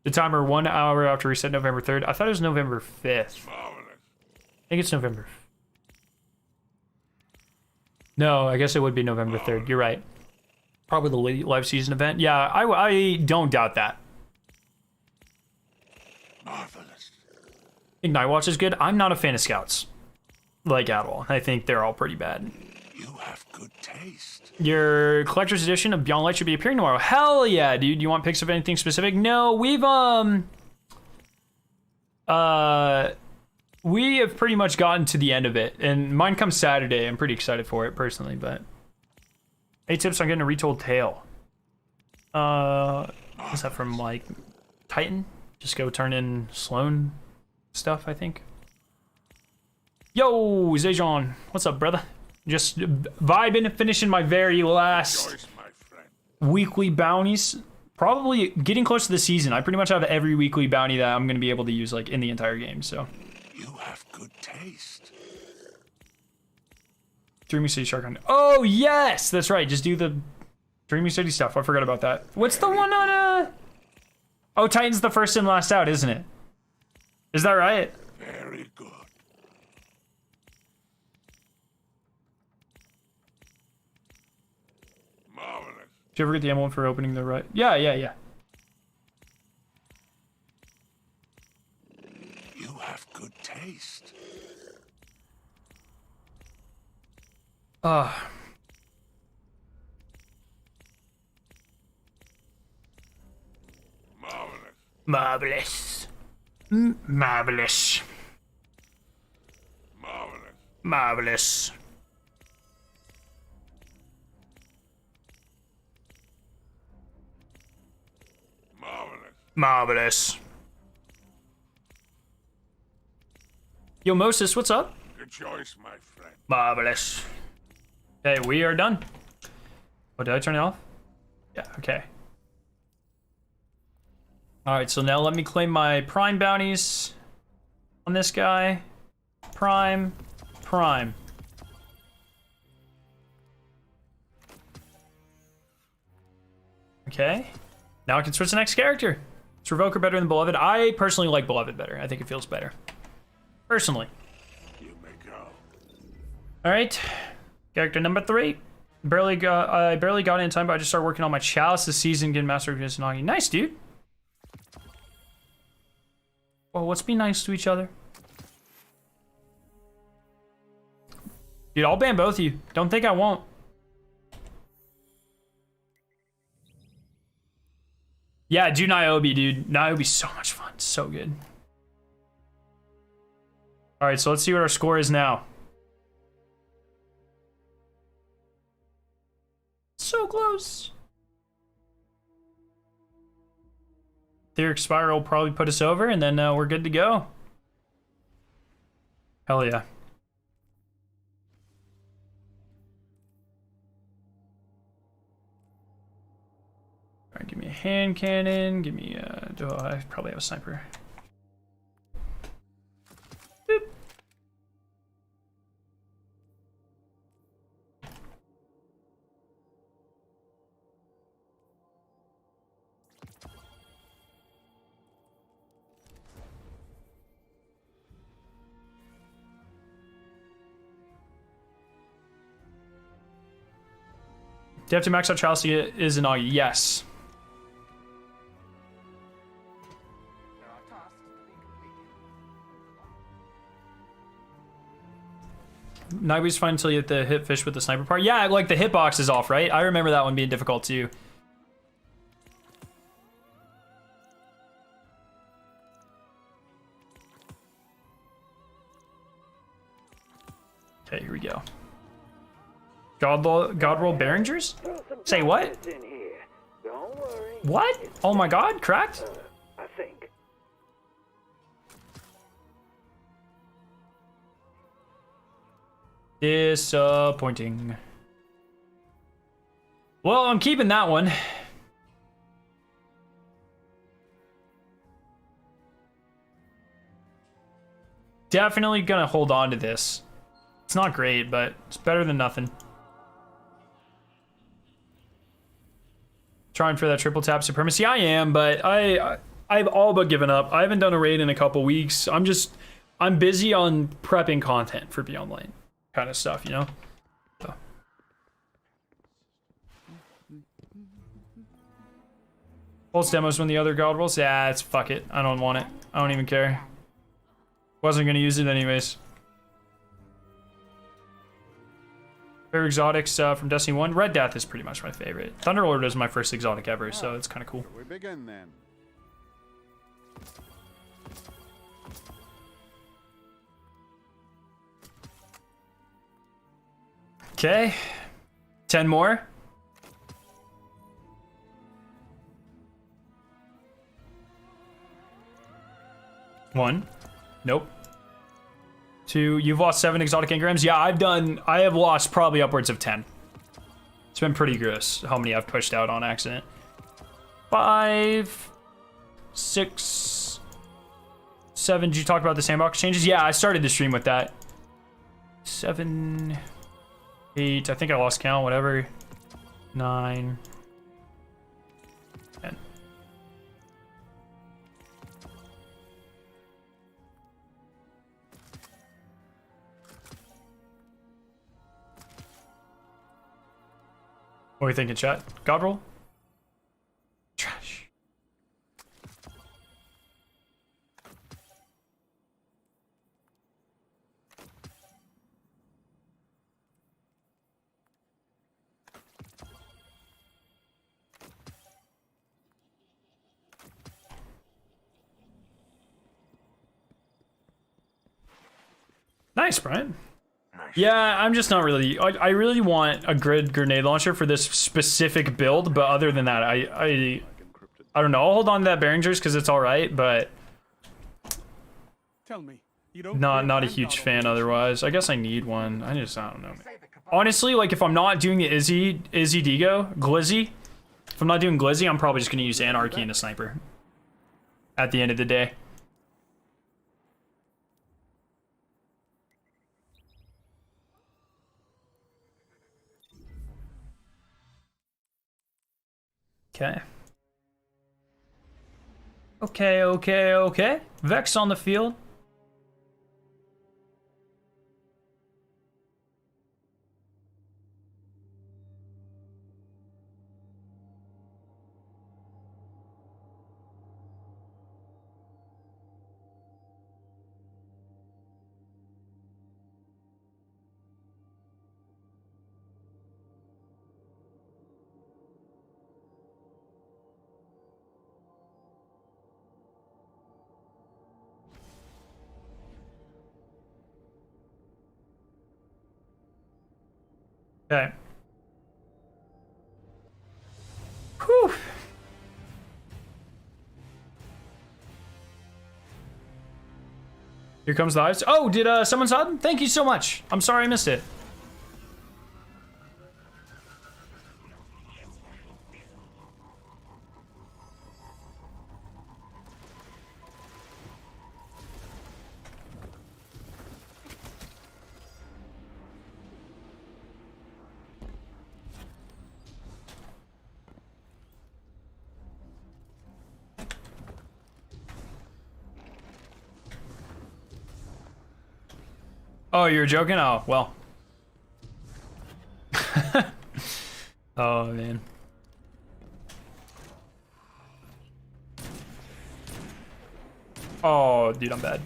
The timer 1 hour after reset November 3rd. I thought it was November 5th. Marvelous. I think it's November. No, I guess it would be November 3rd. You're right. Probably the live season event. Yeah, I don't doubt that. Marvelous. I think Nightwatch is good. I'm not a fan of Scouts. Like, at all. I think they're all pretty bad. You have good taste. Your collector's edition of Beyond Light should be appearing tomorrow. Hell yeah, dude. You want pics of anything specific? No, we have pretty much gotten to the end of it, and mine comes Saturday. I'm pretty excited for it personally, but 8 tips on getting a retold tale. What's that from, like, Titan? Just go turn in Sloan stuff, I think. Yo, Zejon, what's up, brother? Just vibing, finishing my very last Choice, my friend. weekly bounties. Probably getting close to the season. I pretty much have every weekly bounty that I'm going to be able to use, like, in the entire game, so. You have good taste. Dreaming City Shark Hunt. Oh, yes! That's right. Just do the Dreaming City stuff. I forgot about that. What's the one on, Oh, Titan's the first in, last out, isn't it? Is that right? Very good. Marvelous. Did you ever get the emblem for opening the right? Yeah. You have good taste. Marvelous. Marvelous. Marvelous. Marvelous. Marvelous. Marvelous. Marvelous. Yo, Moses, what's up? Good choice, my friend. Marvelous. Okay, we are done. Oh, did I turn it off? Yeah, okay. Alright, so now let me claim my prime bounties on this guy. Prime. Prime. Okay. Now I can switch to the next character. Is Revoker better than Beloved? I personally like Beloved better. I think it feels better. Personally. You may go. Alright. Character number 3. I barely got in time, but I just started working on my chalice this season, getting Master of Nagi. Nice, dude. Well, let's be nice to each other. Dude, I'll ban both of you. Don't think I won't. Yeah, do Niobe, dude. Niobe's so much fun. So good. Alright, so let's see what our score is now. So close. Etheric Spiral will probably put us over, and then we're good to go. Hell yeah. Alright, give me a hand cannon. Give me a... Oh, I probably have a sniper. Boop. Do you have to max out Chelsea is an Augie? Yes. Nightweed's fine until you hit the hit fish with the sniper part. Yeah, like the hitbox is off, right? I remember that one being difficult too. Okay, here we go. God roll Behringers? Say what? What? Oh my god, cracked? I think. Disappointing. Well, I'm keeping that one. Definitely gonna hold on to this. It's not great, but it's better than nothing. Trying for that triple tap supremacy. I am, but I've all but given up. I haven't done a raid in a couple weeks. I'm busy on prepping content for Beyond Lane kind of stuff, you know? So. Pulse demos when the other god rolls. Yeah, it's fuck it. I don't want it. I don't even care. Wasn't gonna use it anyways. Favorite exotics from Destiny 1. Red Death is pretty much my favorite. Thunderlord was my first exotic ever, so it's kind of cool. We begin then. Okay. 10 more. One. Nope. 2. You've lost 7 exotic engrams. Yeah, I have lost probably upwards of 10. It's been pretty gross how many I've pushed out on accident. 5, 6, 7. Did you talk about the sandbox changes? Yeah, I started the stream with that. 7, 8. I think I lost count, whatever. 9, 10. What are you thinking, chat? God roll? Trash. Nice, Brian. Yeah, I'm just not really... I really want a grid grenade launcher for this specific build, but other than that, I don't know. I'll hold on to that Behringer's because it's alright, but... Tell me, Not a huge fan otherwise. I guess I need one. I don't know. Honestly, like if I'm not doing the Izzy Digo, Glizzy, if I'm not doing Glizzy, I'm probably just gonna use Anarchy and a sniper. At the end of the day. Okay. Okay. Vex on the field. Okay. Whew. Here comes the ice. Oh, did someone sub? Thank you so much. I'm sorry I missed it. Oh, you're joking? Oh, well. Oh, man. Oh, dude, I'm bad.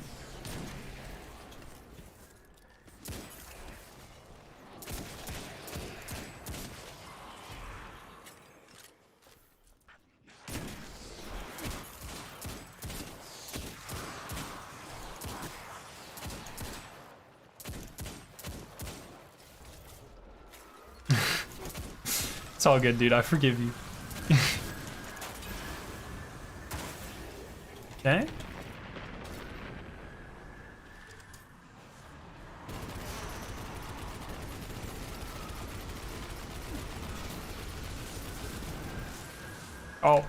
It's all good, dude. I forgive you. Okay. Oh.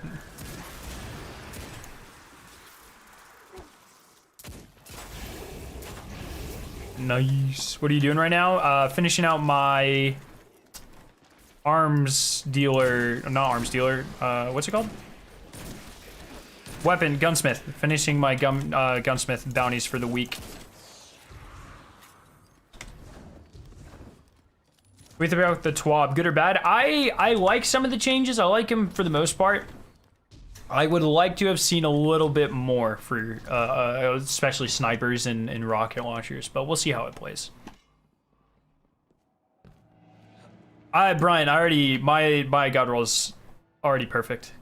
Nice. What are you doing right now? Finishing out my arms dealer, not arms dealer, what's it called? Gunsmith. Finishing my gunsmith bounties for the week. With about the TWAB, good or bad? I like some of the changes. I like them for the most part. I would like to have seen a little bit more for, especially snipers and rocket launchers, but we'll see how it plays. Brian, my god roll is already perfect.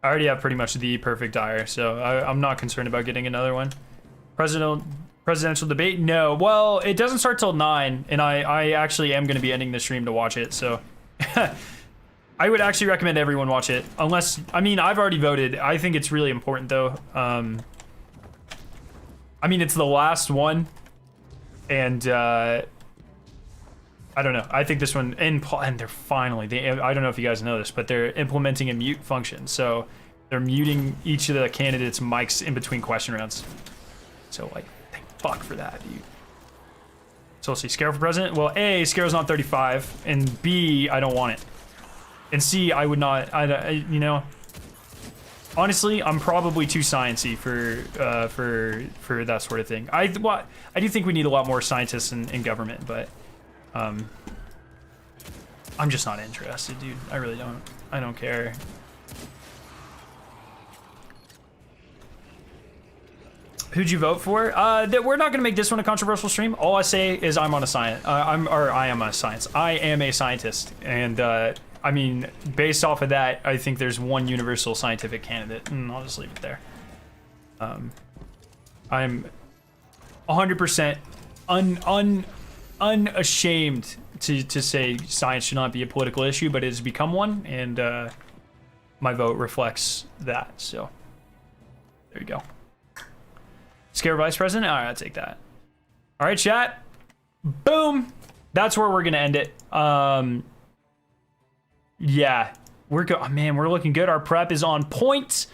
I already have pretty much the perfect dire, so I'm not concerned about getting another one. Presidential debate? No. Well, it doesn't start till 9, and I actually am going to be ending the stream to watch it, so... I would actually recommend everyone watch it, unless... I mean, I've already voted. I think it's really important, though. I mean, it's the last one, and I don't know. I think this one... And they're finally... I don't know if you guys know this, but they're implementing a mute function, so they're muting each of the candidates' mics in between question rounds. So, like, thank fuck for that, dude. So let's see, Scare for president? Well, A, Scare's not 35, and B, I don't want it. And C, I would not, you know, honestly, I'm probably too sciencey for that sort of thing. I do think we need a lot more scientists in government, but I'm just not interested, dude. I really don't. I don't care. Who'd you vote for? We're not gonna make this one a controversial stream. All I say is I'm on a science. I am a science. I am a scientist, and I mean, based off of that, I think there's one universal scientific candidate, and I'll just leave it there. I'm 100% unashamed to say science should not be a political issue, but it has become one, and my vote reflects that. So. There you go. Scare Vice President? All right, I'll take that. All right, chat. Boom. That's where we're going to end it. Yeah. We're good. Oh, man, we're looking good. Our prep is on point.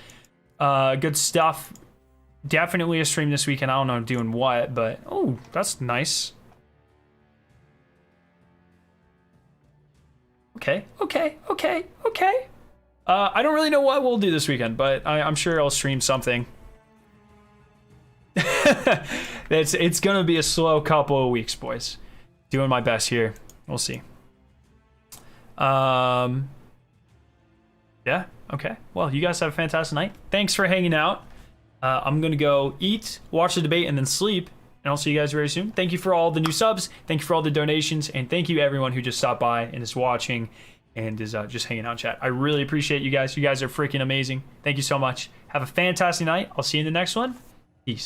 Good stuff. Definitely a stream this weekend. I don't know doing what, but... Oh, that's nice. Okay. I don't really know what we'll do this weekend, but I'm sure I'll stream something. It's gonna be a slow couple of weeks, boys. Doing my best here. We'll see. Yeah. Okay. Well, you guys have a fantastic night. Thanks for hanging out. I'm gonna go eat, watch the debate, and then sleep. And I'll see you guys very soon. Thank you for all the new subs. Thank you for all the donations, and thank you everyone who just stopped by and is watching and is just hanging out in chat. I really appreciate you guys. You guys are freaking amazing. Thank you so much. Have a fantastic night. I'll see you in the next one. Peace.